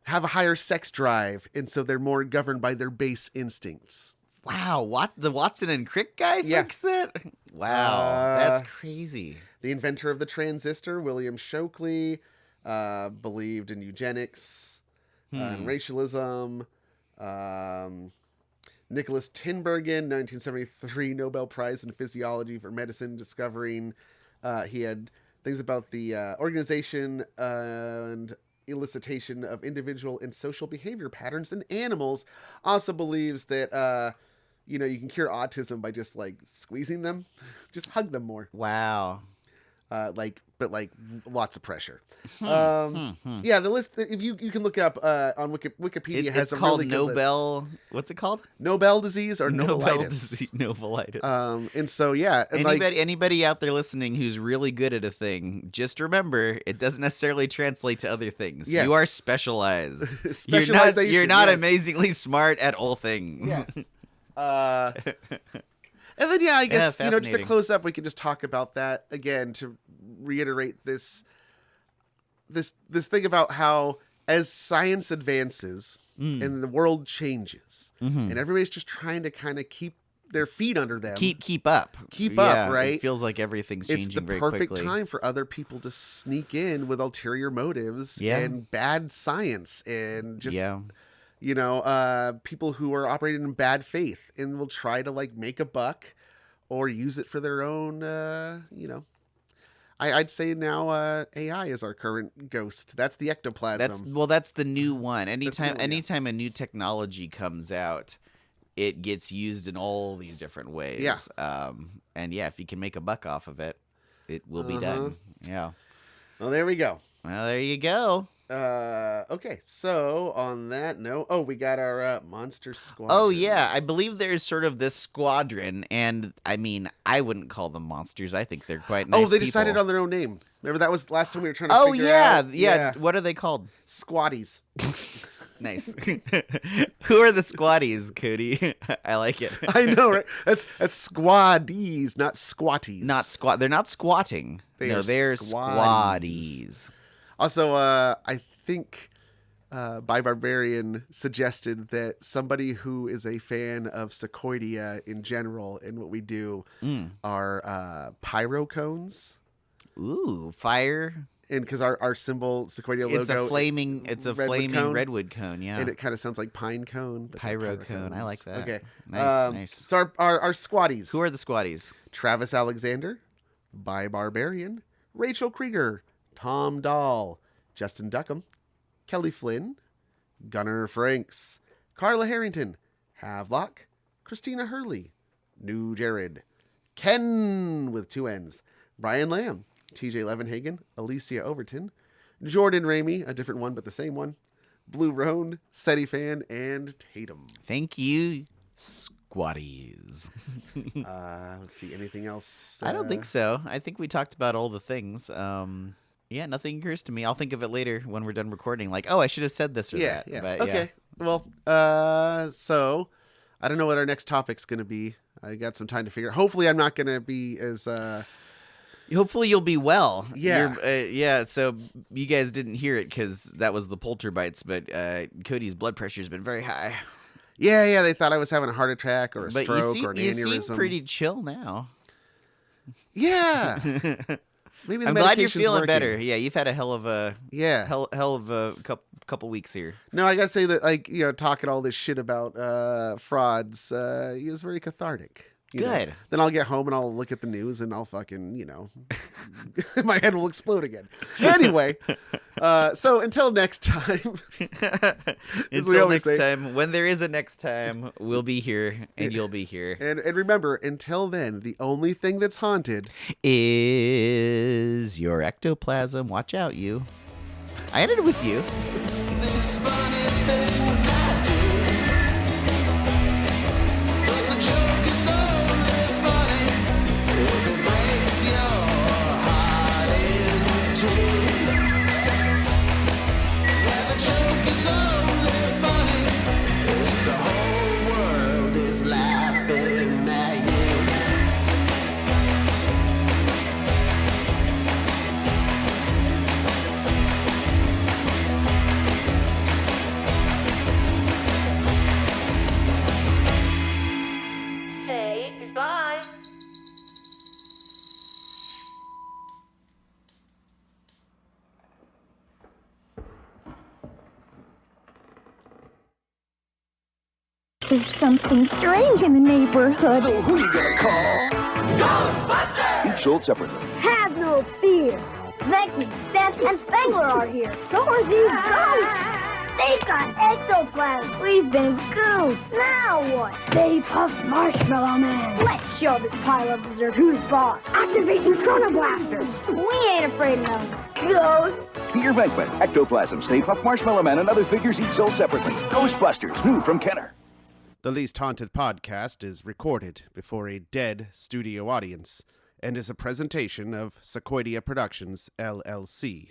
have a higher sex drive, and so they're more governed by their base instincts. Wow, what, the Watson and Crick guy thinks that? Wow, that's crazy. The inventor of the transistor, William Shockley, believed in eugenics and racialism. Nicholas Tinbergen, 1973 Nobel Prize in Physiology for Medicine, discovering he had things about the organization and elicitation of individual and social behavior patterns in animals. Also believes that you can cure autism by just like squeezing them, just hug them more. Wow. But lots of pressure. Yeah, the list. If you can look up on Wikipedia, has it's a called really good Nobel. list. What's it called? Nobel disease or Nobel Nobelitis. disease, Nobelitis. And so yeah, and anybody out there listening who's really good at a thing, just remember it doesn't necessarily translate to other things. Yes. You are specialized. Specialization, You're not yes. amazingly smart at all things. Yes. And then I guess just to fascinating. close up, we can just talk about that again to reiterate this thing about how as science advances and the world changes, and everybody's just trying to kind of keep their feet under them, Keep up, right? It feels like everything's changing it's the very perfect quickly. time for other people to sneak in with ulterior motives and bad science and just people who are operating in bad faith and will try to like make a buck or use it for their own I'd say now AI is our current ghost. That's the ectoplasm. That's the new one. Anytime a new technology comes out, it gets used in all these different ways. Yeah. And if you can make a buck off of it, it will be done. Yeah. Well, there we go. Well, there you go. Okay, so on that note, we got our monster squadron. Oh yeah, I believe there's sort of this squadron, and I mean, I wouldn't call them monsters. I think they're quite nice. They decided people. on their own name. Remember that was the last time we were trying to figure out? Yeah. What are they called? Squatties. Nice. Who are the squatties, Cody? I like it. I know, right? That's squaddies, not squatties. They're not squatting. They're squaddies. squaddies. Also, I think By Barbarian suggested that somebody who is a fan of SEQUOIDEA in general and what we do are pyro cones. Ooh, fire. And because our symbol, SEQUOIDEA logo, It's a flaming redwood cone, yeah. And it kind of sounds like pine cone. But pyro cone. I like that. Okay. Nice. So our squatties. Who are the squatties? Travis Alexander, By Barbarian, Rachel Krieger, Tom Dahl, Justin Duckham, Kelly Flynn, Gunnar Franks, Carla Harrington, Havelock, Christina Hurley, New Jared, Ken with 2 N's, Brian Lamb, TJ Levenhagen, Alicia Overton, Jordan Ramey, a different one but the same one, Blue Roan, Seti Fan, and Tatum. Thank you, squatties. Let's see, anything else? I don't think so. I think we talked about all the things. Nothing occurs to me. I'll think of it later when we're done recording. Like, I should have said this or that. Yeah. But, okay. Well, so I don't know what our next topic's going to be. I got some time to figure. Hopefully, I'm not going to be as. Hopefully you'll be well. Yeah. Yeah. So you guys didn't hear it because that was the polterbites, but Cody's blood pressure has been very high. Yeah. They thought I was having a heart attack or a But stroke or an you aneurysm. seem pretty chill now. Yeah. Maybe the I'm glad you're medication's feeling working. better. Yeah, you've had a hell of a Yeah. hell of a couple weeks here. No, I gotta say that, like, you know, talking all this shit about frauds is very cathartic. You know? Good. Then I'll get home and I'll look at the news and I'll fucking, you know, my head will explode again. Anyway, so until next time. Until next time, when there is a next time, we'll be here and you'll be here. And remember, until then, the only thing that's haunted is your ectoplasm. Watch out, you. I ended it with you. Hey, goodbye. There's something strange in the neighborhood. So who you gonna call? Ghostbusters! Each sold separately. Have no fear. Becky, Steph, and Spangler are here. So are these ghosts. They've got ectoplasm. We've been goofed. Now what? Stay Puft Marshmallow Man. Let's show this pile of dessert who's boss. Activate Neutrona Blaster. We ain't afraid of no ghosts. Peter Venkman, Ectoplasm, Stay Puft Marshmallow Man, and other figures each sold separately. Ghostbusters, new from Kenner. The Least Haunted podcast is recorded before a dead studio audience and is a presentation of SEQUOIDEA Productions, LLC.